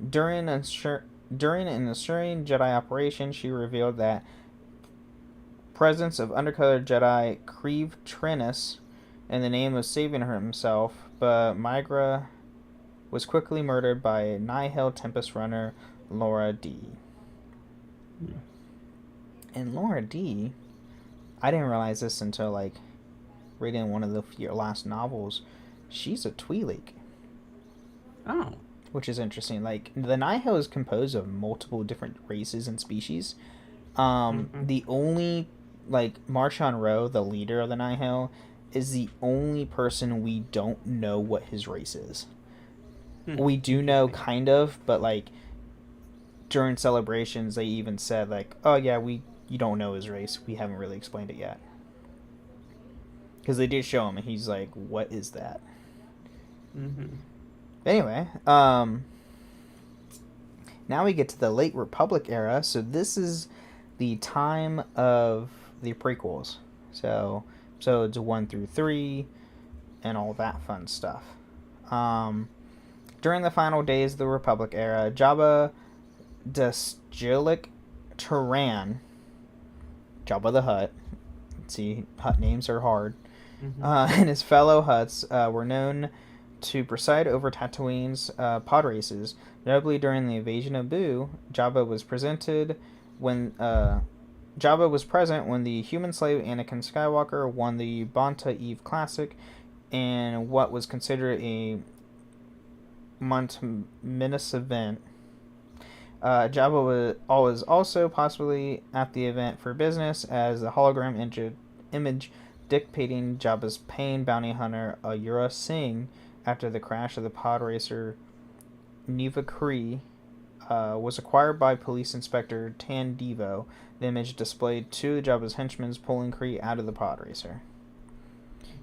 During an ensuing Jedi operation, she revealed that presence of undercover Jedi Creve Trennis in the name of saving her himself, but Myrgara was quickly murdered by Nihil Tempest runner Laura D. And Laura D, I didn't realize this until like reading one of the last novels. She's a Twi'lek. Oh. Which is interesting. Like, the Nihil is composed of multiple different races and species. The only, like, Marshawn Rowe, the leader of the Nihil, is the only person we don't know what his race is. We do know, kind of, but, like, during celebrations, they even said, like, oh, yeah, you don't know his race. We haven't really explained it yet. Because they did show him, and he's like, what is that? Anyway, now we get to the late Republic era. So this is the time of the prequels. So episodes 1 through 3 and all that fun stuff. During the final days of the Republic era, Jabba the Turan, Jabba the Hutt, see, Hutt names are hard, and his fellow Hutts were known to preside over Tatooine's pod races. Notably, during the invasion of Boo, Jabba was present when the human slave Anakin Skywalker won the Bonta Eve Classic, and what was considered a momentous event. Jabba was also possibly at the event for business, as the hologram image dictating Jabba's pain bounty hunter Ayura Singh after the crash of the pod racer Neva Cree was acquired by Police Inspector Tan Devo. The image displayed two of Jabba's henchmen pulling Kree out of the pod racer.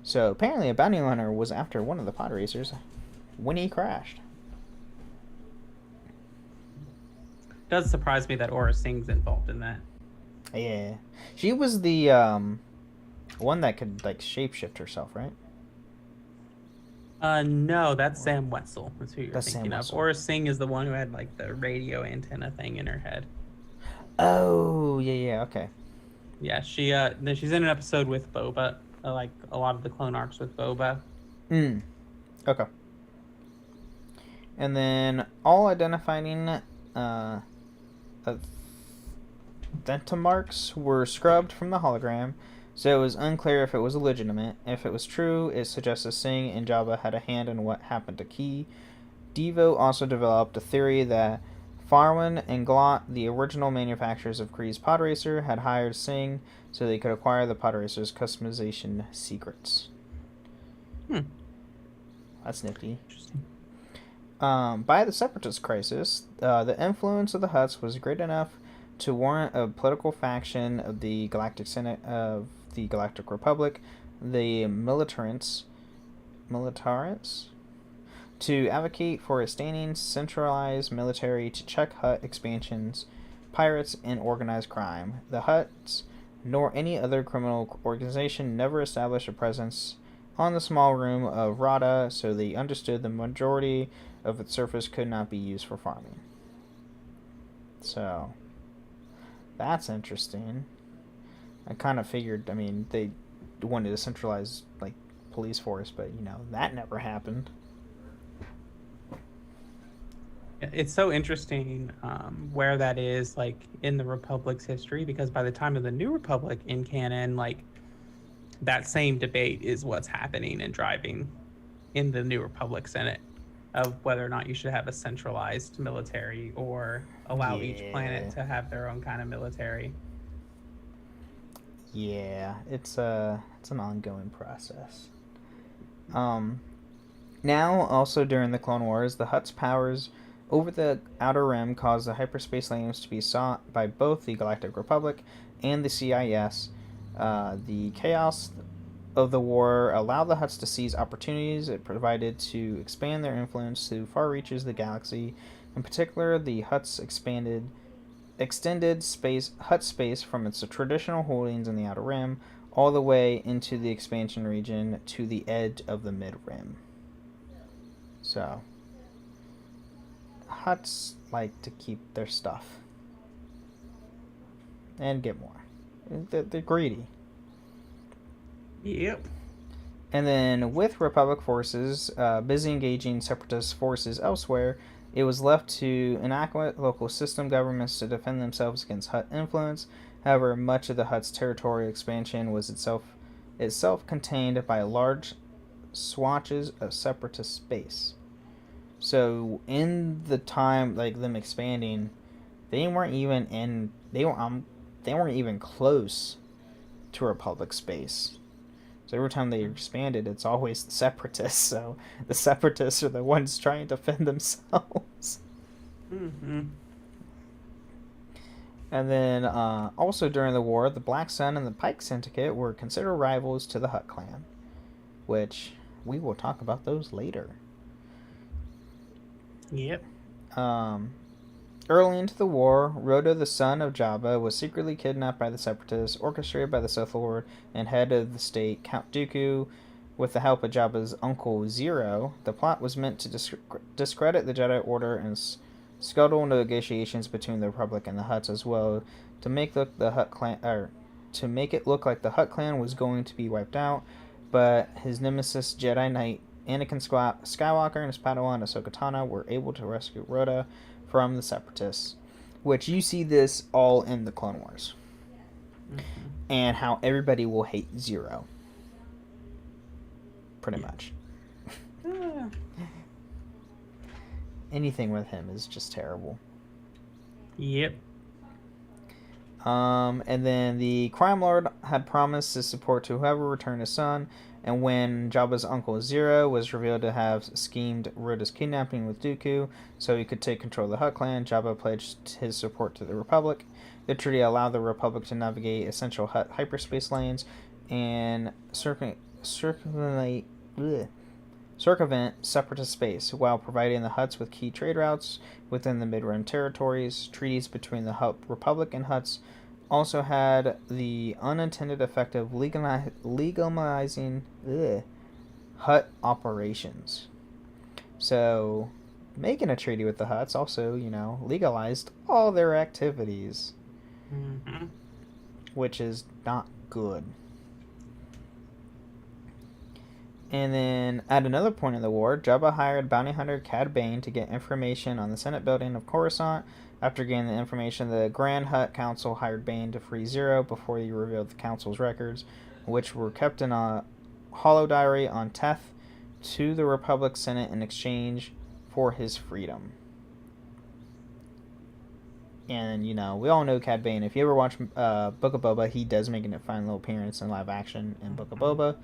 So apparently a bounty hunter was after one of the pod racers when he crashed. Does surprise me that Aura Singh's involved in that. Yeah. She was the one that could like shapeshift herself, right? No, that's Sam Wessel. That's who you're That's thinking Sam of. Wessel. Aura Singh is the one who had like the radio antenna thing in her head. Oh, yeah, okay. Yeah, she's in an episode with Boba, like a lot of the clone arcs with Boba. Okay. And then all identifying marks were scrubbed from the hologram, so it was unclear if it was legitimate. If it was true, it suggested Singh and Jabba had a hand in what happened to Key. Devo also developed a theory that Farwan and Glot, the original manufacturers of Kree's pod racer, had hired Singh so they could acquire the pod racer's customization secrets. That's nifty. Interesting. By the Separatist crisis, the influence of the Hutts was great enough to warrant a political faction of the Galactic Senate of the Galactic Republic, the Militarists, to advocate for a standing, centralized military to check Hutt expansions, pirates, and organized crime. The Hutts, nor any other criminal organization, never established a presence on the small room of Rada, so they understood the majority of its surface could not be used for farming. So, that's interesting. I kind of figured, I mean, they wanted a centralized, like, police force, but, that never happened. It's so interesting where that is, like, in the Republic's history, because by the time of the New Republic in canon, like, that same debate is what's happening and driving in the New Republic Senate of whether or not you should have a centralized military or allow each planet to have their own kind of military. Yeah, it's an ongoing process. Now, also during the Clone Wars, the Hutt's powers over the Outer Rim caused the hyperspace lanes to be sought by both the Galactic Republic and the CIS. The chaos of the war allowed the Hutts to seize opportunities it provided to expand their influence to far reaches of the galaxy. In particular, the Hutts extended Hutt space from its traditional holdings in the Outer Rim all the way into the expansion region to the edge of the Mid-Rim. So, Hutts like to keep their stuff and get more. They're greedy. Yep. And then, with Republic forces busy engaging Separatist forces elsewhere, it was left to inadequate local system governments to defend themselves against Hutt influence. However, much of the Hutt's territorial expansion was itself contained by large swatches of Separatist space. So, in the time like them expanding, they weren't even close to Republic space. So every time they expanded, it's always the Separatists. So the Separatists are the ones trying to defend themselves. Mm-hmm. And then also during the war, the Black Sun and the Pike Syndicate were considered rivals to the Hutt clan, which we will talk about those later. Yep. Early into the war, Rhoda, the son of Jabba, was secretly kidnapped by the Separatists, orchestrated by the Sith Lord and head of the state, Count Dooku, with the help of Jabba's uncle Zero. The plot was meant to discredit the Jedi Order and scuttle negotiations between the Republic and the Hutts, as well to make it look like the Hutt clan was going to be wiped out. But his nemesis, Jedi Knight Anakin Skywalker, and his Padawan Ahsoka Tano were able to rescue Rhoda from the Separatists, which you see this all in the Clone Wars. Mm-hmm. And how everybody will hate Zero. Pretty much. Anything with him is just terrible. Yep. And then the crime lord had promised his support to whoever returned his son. And when Jabba's uncle Zero was revealed to have schemed Rhoda's kidnapping with Dooku so he could take control of the Hutt clan, Jabba pledged his support to the Republic. The treaty allowed the Republic to navigate essential Hutt hyperspace lanes and circumvent separatist space while providing the Hutts with key trade routes within the Mid-Rim territories. Treaties between the Hutt Republic and Hutts also had the unintended effect of legalizing Hutt operations. So, making a treaty with the Hutts also, legalized all their activities, which is not good. And then, at another point in the war, Jabba hired bounty hunter Cad Bane to get information on the Senate building of Coruscant. After getting the information, the Grand Hutt Council hired Bane to free Zero before he revealed the Council's records, which were kept in a hollow diary on Teth, to the Republic Senate in exchange for his freedom. And, we all know Cad Bane. If you ever watch Book of Boba, he does make a fine little appearance in live action in Book of Boba.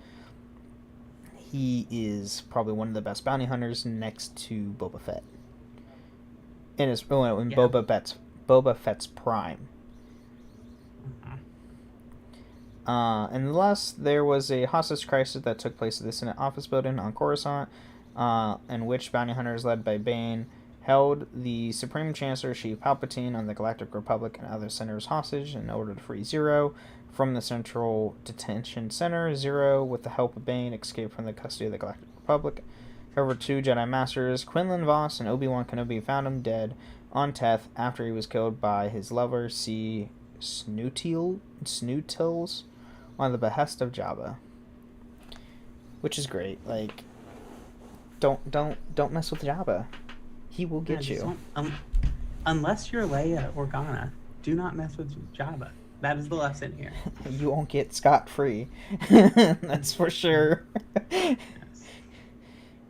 He is probably one of the best bounty hunters next to Boba Fett. In Boba Fett's prime. And thus, there was a hostage crisis that took place at the Senate office building on Coruscant, in which bounty hunters led by Bane held the Supreme Chancellor Sheev Palpatine on the Galactic Republic and other senators hostage in order to free Zero from the Central Detention Center. Zero, with the help of Bane, escaped from the custody of the Galactic Republic. However, two Jedi Masters, Quinlan Vos and Obi-Wan Kenobi, found him dead on Teth after he was killed by his lover, C. Snootils, on the behest of Jabba. Which is great. Like, don't mess with Jabba. He will get you. Unless you're Leia or Organa, do not mess with Jabba. That is the lesson here. You won't get scot-free. That's for sure. Yes.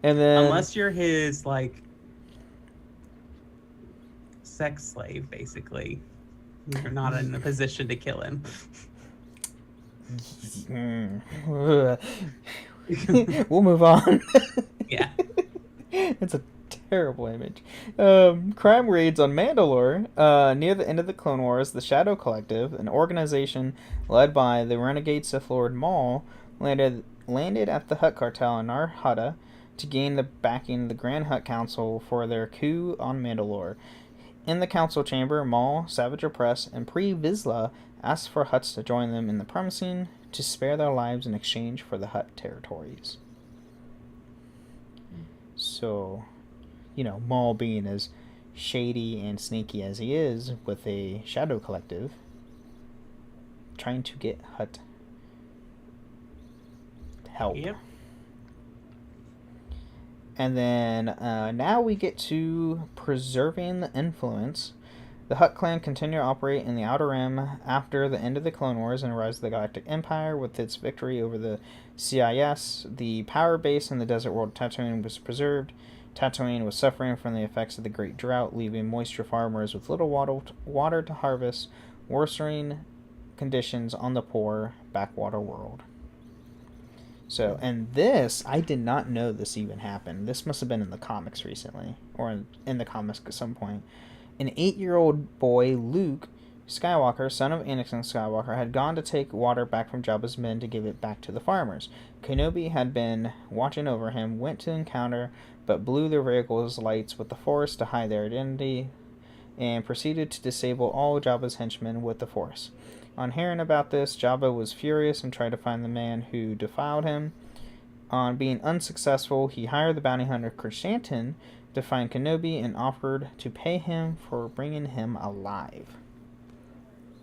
And then, unless you're his sex slave, basically, you're not in a position to kill him. We'll move on. Yeah. It's a terrible image. Crime raids on Mandalore. Near the end of the Clone Wars, the Shadow Collective, an organization led by the renegade Sith Lord Maul, landed at the Hutt Cartel in Nar Hutta to gain the backing of the Grand Hutt Council for their coup on Mandalore. In the council chamber, Maul, Savage Opress, and Pre Vizsla asked for Hutts to join them in the promising to spare their lives in exchange for the Hutt territories. So, Maul being as shady and sneaky as he is with a Shadow Collective, trying to get Hutt help. Yep. And then now we get to preserving the influence. The Hutt clan continued to operate in the Outer Rim after the end of the Clone Wars and rise of the Galactic Empire. With its victory over the CIS, the power base in the desert world Tatooine was preserved. Tatooine was suffering from the effects of the Great Drought, leaving moisture farmers with little water to harvest, worsening conditions on the poor backwater world. So, and this, I did not know this even happened. This must have been in the comics recently, or in the comics at some point. An 8-year-old boy, Luke Skywalker, son of Anakin Skywalker, had gone to take water back from Jabba's men to give it back to the farmers. Kenobi had been watching over him, went to encounter, but blew their vehicle's lights with the Force to hide their identity, and proceeded to disable all Jabba's henchmen with the Force. On hearing about this, Jabba was furious and tried to find the man who defiled him. On being unsuccessful, he hired the bounty hunter Chrysanthemum to find Kenobi and offered to pay him for bringing him alive.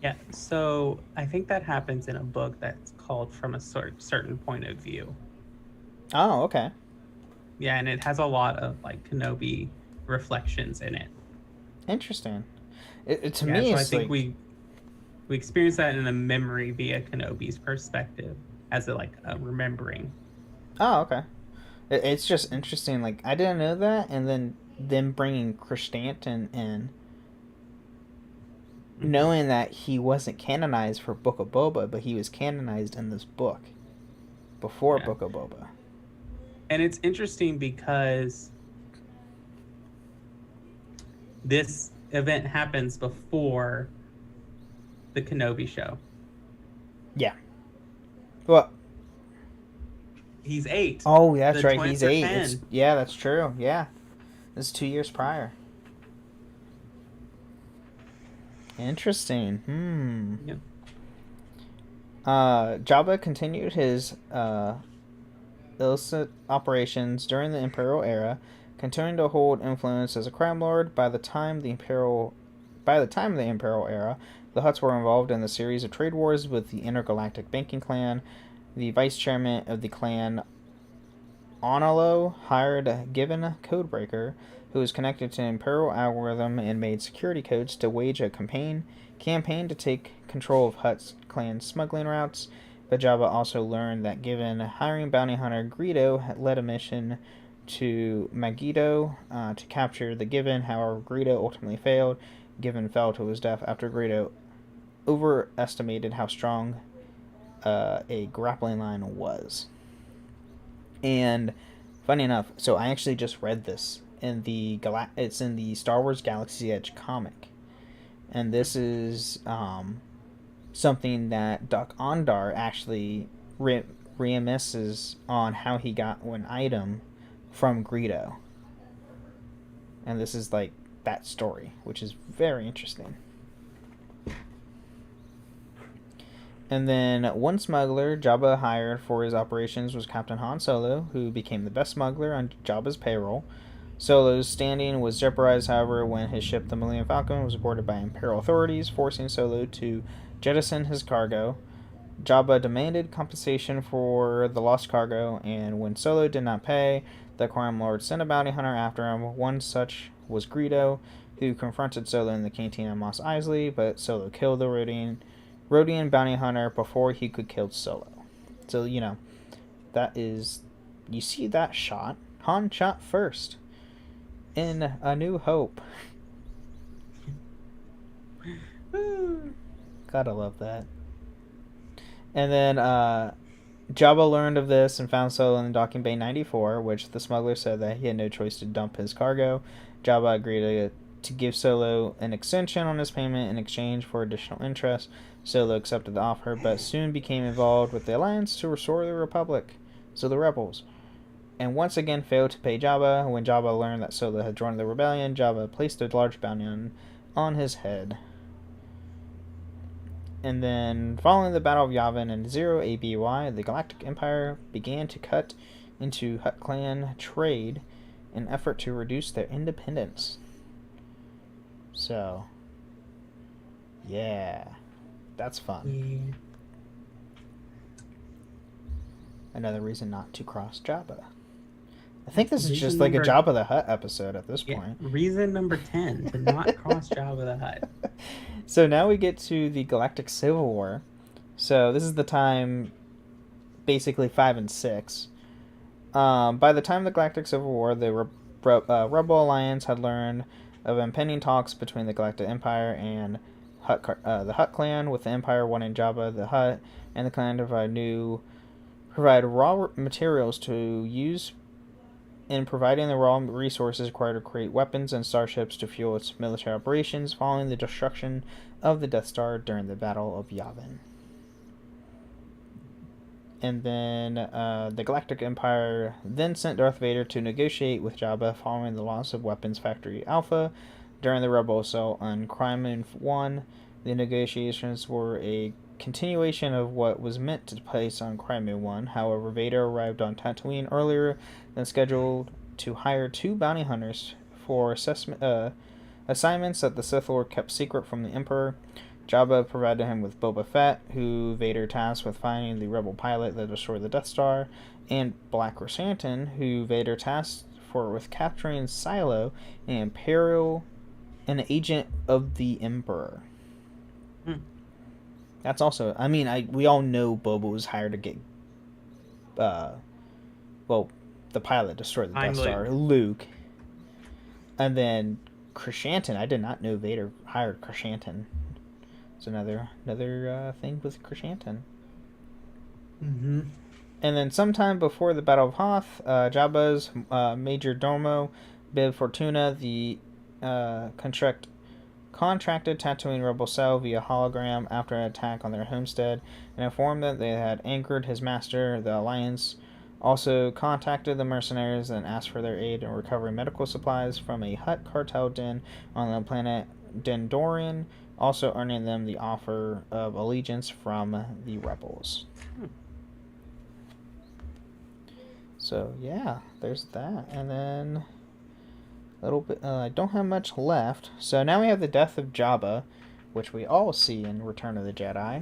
Yeah, so I think that happens in a book that's called From a Certain Point of View. Oh, okay. Yeah, and it has a lot of Kenobi reflections in it. Interesting. To me, so it's I think we experience that in a memory via Kenobi's perspective as a remembering. Oh, okay. It's just interesting. I didn't know that, and then them bringing Chrysanthemum in knowing that he wasn't canonized for Book of Boba, but he was canonized in this book before Yeah. Book of Boba. And it's interesting because this event happens before the Kenobi show. Yeah. Well, he's 8. Oh, that's The right. twins He's are 8. 10. Yeah, that's true. Yeah. This is 2 years prior. Interesting. Yep. Jabba continued his illicit operations during the Imperial era, continuing to hold influence as a crime lord. By the time of the Imperial era, the Hutts were involved in a series of trade wars with the Intergalactic Banking Clan. The vice chairman of the clan, Onalo, hired Given Codebreaker, who was connected to an Imperial algorithm and made security codes to wage a campaign to take control of Hutt's clan smuggling routes. But Jabba also learned that Given hiring bounty hunter Greedo had led a mission to Megiddo to capture the Given. However, Greedo ultimately failed. Given fell to his death after Greedo overestimated how strong a grappling line was. And funny enough, so I actually just read this in it's in the Star Wars Galaxy Edge comic, and this is something that Duck Ondar actually reminisces on how he got an item from Greedo, and this is like that story, which is very interesting. And then one smuggler Jabba hired for his operations was Captain Han Solo, who became the best smuggler on Jabba's payroll. Solo's standing was jeopardized, however, when his ship, the Millennium Falcon, was aborted by Imperial authorities, forcing Solo to jettison his cargo. Jabba demanded compensation for the lost cargo, and when Solo did not pay, the crime lord sent a bounty hunter after him. One such was Greedo, who confronted Solo in the canteen on Mos Eisley, but Solo killed the Rodian bounty hunter before he could kill Solo. So, that is... You see that shot? Han shot first. In A New Hope. Gotta love that. And then, Jabba learned of this and found Solo in Docking Bay 94, which the smuggler said that he had no choice to dump his cargo. Jabba agreed to give Solo an extension on his payment in exchange for additional interest. Solo accepted the offer, but soon became involved with the Alliance to restore the Republic, so the rebels, and once again failed to pay Jabba. When Jabba learned that Solo had joined the rebellion, Jabba placed a large bounty on his head. And then, following the Battle of Yavin in 0 ABY, the Galactic Empire began to cut into Hutt clan trade in an effort to reduce their independence. So, yeah. That's fun. Yeah. Another reason not to cross Jabba. I think this is just like a Jabba the Hutt episode at this point. Reason number 10 to not cross Jabba the Hutt. So now we get to the Galactic Civil War. So this is the time, basically 5 and 6. By the time of the Galactic Civil War, the Rebel Alliance had learned of impending talks between the Galactic Empire and the Hutt clan, with the Empire wanting Jabba the Hutt and the clan to provide raw materials to use in providing the raw resources required to create weapons and starships to fuel its military operations following the destruction of the Death Star during the Battle of Yavin. And then the Galactic Empire then sent Darth Vader to negotiate with Jabba following the loss of Weapons Factory Alpha during the Rebel assault on Krymen 1. The negotiations were a continuation of what was meant to take place on Krymen 1. However, Vader arrived on Tatooine earlier than scheduled to hire 2 bounty hunters for assignments that the Sith Lord kept secret from the Emperor. Jabba provided him with Boba Fett, who Vader tasked with finding the rebel pilot that destroyed the Death Star, and Black Chrysanthemum, who Vader tasked with capturing Silo, an agent of the Emperor. That's also... I mean, we all know Boba was hired to get... the pilot destroyed the Death Star, Luke. And then Chrysanthemum, I did not know Vader hired Chrysanthemum It's another thing with Krishantin. Mm-hmm. And then sometime before the Battle of Hoth, Jabba's major domo, Bib Fortuna, the contracted Tatooine rebel cell via hologram after an attack on their homestead and informed that they had angered his master. The Alliance also contacted the mercenaries and asked for their aid in recovering medical supplies from a Hutt Cartel den on the planet Dendorian, also earning them the offer of allegiance from the rebels. So yeah, there's that. And then a little bit, I don't have much left. So now we have the death of Jabba, which we all see in Return of the Jedi.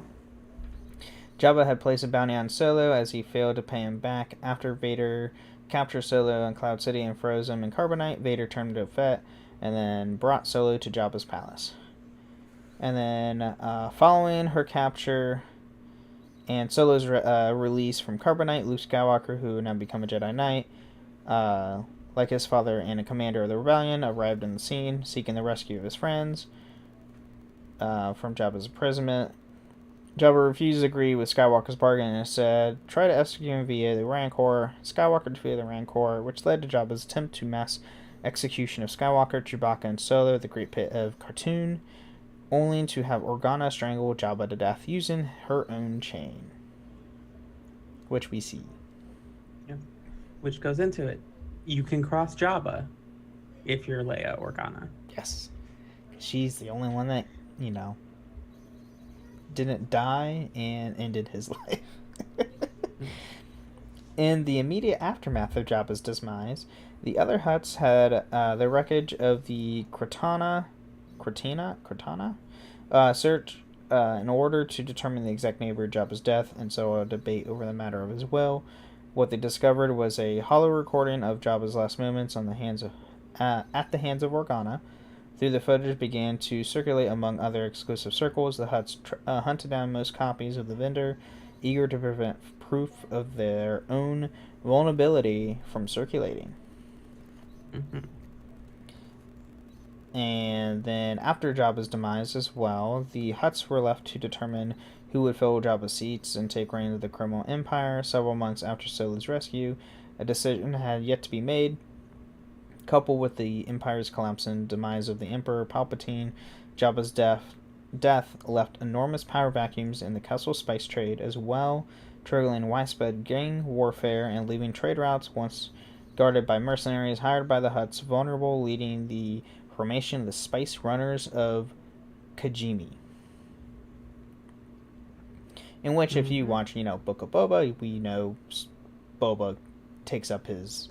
Jabba had placed a bounty on Solo as he failed to pay him back. After Vader captured Solo in Cloud City and froze him in carbonite, Vader turned to Fett and then brought Solo to Jabba's palace. And then following her capture and Solo's release from carbonite, Luke Skywalker, who had now become a Jedi Knight, like his father and a commander of the rebellion, arrived on the scene, seeking the rescue of his friends from Jabba's imprisonment. Jabba refused to agree with Skywalker's bargain and said, try to execute him via the Rancor. Skywalker defeated the Rancor, which led to Jabba's attempt to mass execution of Skywalker, Chewbacca, and Solo, the Great Pit of Khartoum, only to have Organa strangle Jabba to death using her own chain. Which we see. Yeah. Which goes into it. You can cross Jabba if you're Leia Organa. Yes. She's the only one that, didn't die and ended his life. In the immediate aftermath of Jabba's demise, the other Hutts had the wreckage of the Cortana search in order to determine the exact neighbor of Jabba's death, and so a debate over the matter of his will. What they discovered was a hollow recording of Jabba's last moments at the hands of Organa. Through the footage began to circulate among other exclusive circles. The Hutts hunted down most copies of the vendor, eager to prevent proof of their own vulnerability from circulating. Mm-hmm. And then after Jabba's demise as well, the Hutts were left to determine who would fill Jabba's seats and take reign of the criminal empire. Several months after Solo's rescue, a decision had yet to be made. Coupled with the Empire's collapse and demise of the Emperor Palpatine, Jabba's death left enormous power vacuums in the Kessel spice trade as well, triggering widespread gang warfare and leaving trade routes once guarded by mercenaries hired by the Hutts vulnerable, leading the formation of the Spice Runners of Kajimi. In which, if you watch, Book of Boba, we know Boba takes up his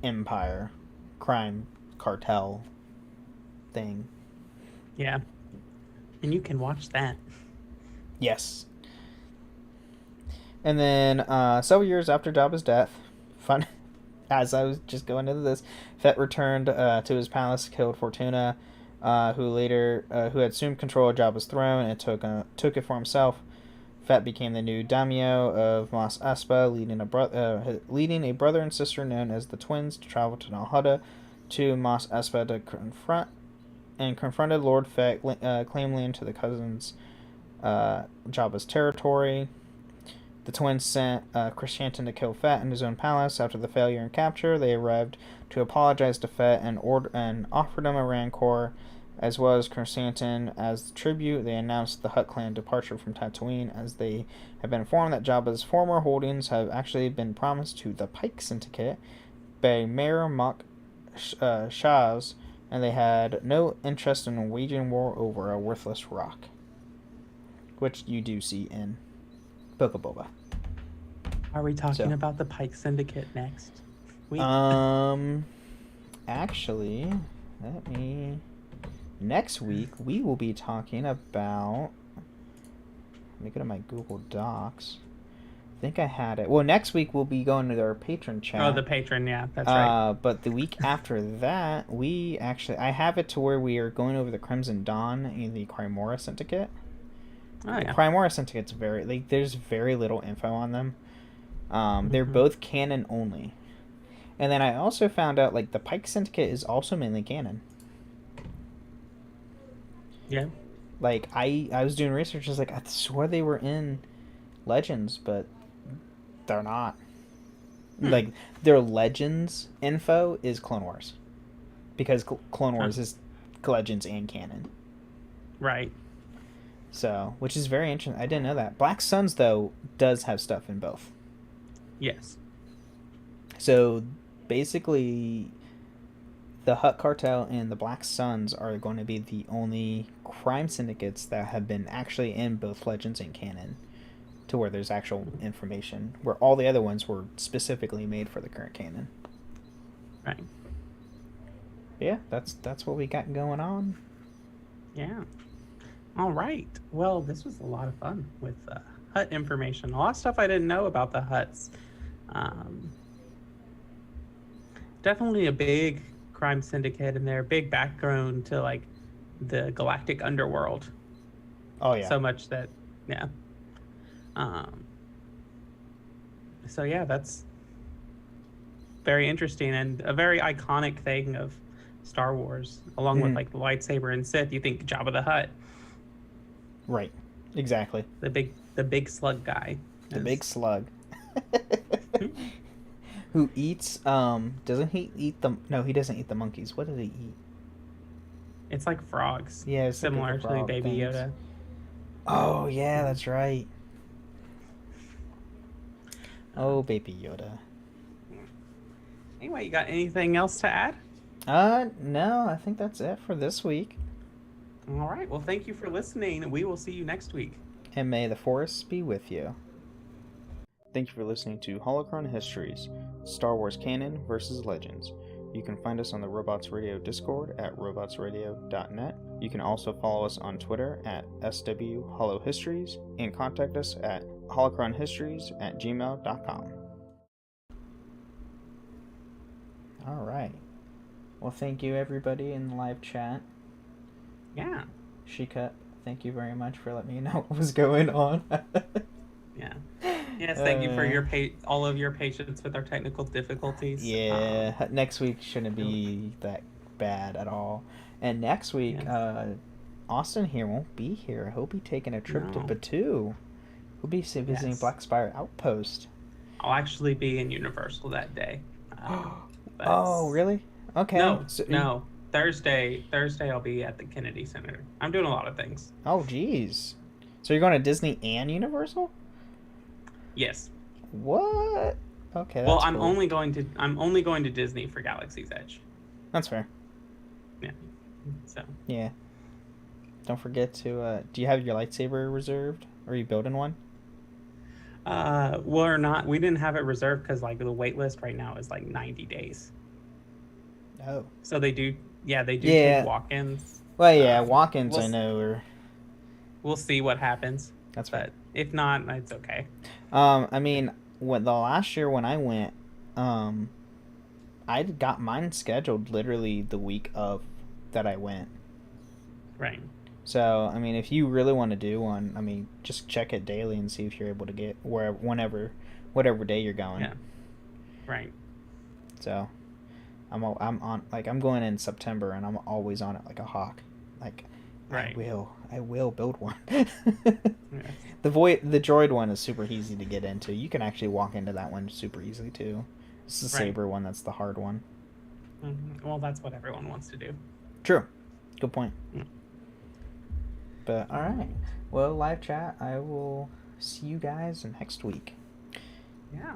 empire, crime, cartel thing. Yeah. And you can watch that. Yes. And then, several years after Jabba's death, as I was just going into this, Fett returned to his palace, killed Fortuna, who had assumed control of Jabba's throne and took it for himself. Fett became the new daimyo of Mos Espa, leading a brother and sister known as the Twins to travel to Nal Hutta to Mos Espa to confronted Lord Fett, claim land to the cousins Jabba's territory. The Twins sent Krishantin to kill Fett in his own palace. After the failure and capture, they arrived to apologize to Fett and offered him a Rancor, as well as Krishantin as tribute. They announced the Hutt clan departure from Tatooine, as they have been informed that Jabba's former holdings have actually been promised to the Pike Syndicate by Mayor Mok Shaz, and they had no interest in waging war over a worthless rock, which you do see in Book of Boba. Are we talking about the Pike Syndicate next week? Actually, next week we will be talking about. Let me go to my Google Docs. I think I had it. Well, next week we'll be going to our patron chat. Oh, the patron, yeah, that's right. But the week after that, I have it to where we are going over the Crimson Dawn in the Crymora Syndicate. Oh, yeah. The Crymora Syndicate's there's very little info on them. They're both canon only. And then I also found out, the Pike Syndicate is also mainly canon. Yeah. Like, I was doing research, I was like, I swore they were in Legends, but they're not. Hmm. Like, their Legends info is Clone Wars. Because Clone Huh. Wars is Legends and canon. Right. So, which is very interesting. I didn't know that. Black Suns, though, does have stuff in both. Yes. So, basically, the Hutt Cartel and the Black Suns are going to be the only crime syndicates that have been actually in both Legends and canon, to where there's actual information, where all the other ones were specifically made for the current canon. Right. But yeah, that's what we got going on. Yeah. All right. Well, this was a lot of fun with Hutt information. A lot of stuff I didn't know about the Hutts. Um, Definitely a big crime syndicate and their big background to like the galactic underworld. Oh yeah. So much that, yeah. So yeah, that's very interesting and a very iconic thing of Star Wars, along with like the lightsaber and Sith. You think Jabba the Hutt, right? Exactly. the big slug guy, The big slug. Who eats? Doesn't he eat the? No, he doesn't eat the monkeys. What did he eat? It's like frogs. Yeah, it's similar like to frog Baby things. Yoda. Oh yeah, that's right. Oh, Baby Yoda. Anyway, you got anything else to add? No, I think that's it for this week. All right. Well, thank you for listening. We will see you next week. And may the Force be with you. Thank you for listening to Holocron Histories, Star Wars Canon versus Legends. You can find us on the Robots Radio Discord at robotsradio.net. You can also follow us on Twitter at swholohistories and contact us at holocronhistories@gmail.com. All right. Well, thank you everybody in the live chat. Yeah. Shika, thank you very much for letting me know what was going on. Yeah. Yes, thank you for your all of your patience with our technical difficulties. Yeah, next week shouldn't be that bad at all. And next week, yes. Austin here won't be here. He'll be taking a trip to No. Batuu. He'll be visiting Yes. Black Spire Outpost. I'll actually be in Universal that day. Oh, really? Okay. No, So no. Thursday I'll be at the Kennedy Center. I'm doing a lot of things. Oh, geez. So you're going to Disney and Universal? Yes. What? Okay. That's Well, I'm cool. only going to Disney for Galaxy's Edge. That's fair. Yeah. So. Yeah. Don't forget to. Do you have your lightsaber reserved? Or are you building one? We're not. We didn't have it reserved because like the wait list right now is like 90 days. Oh. So they do. Yeah, they do take walk-ins. Well, yeah, walk-ins. I know. We'll see what happens. That's right. But if not, it's okay. I mean, the last year when I went, I got mine scheduled literally the week of that I went. Right. So, I mean, if you really want to do one, I mean, just check it daily and see if you're able to get whatever day you're going. Yeah. Right. So, I'm on, like, I'm going in September and I'm always on it like a hawk. Like, right. I will build one. Yes. The droid one is super easy to get into. You can actually walk into that one super easily too. It's the saber one that's the hard one. Mm-hmm. Well, that's what everyone wants to do. True. Good point. Mm. But all right. Well, live chat. I will see you guys next week. Yeah.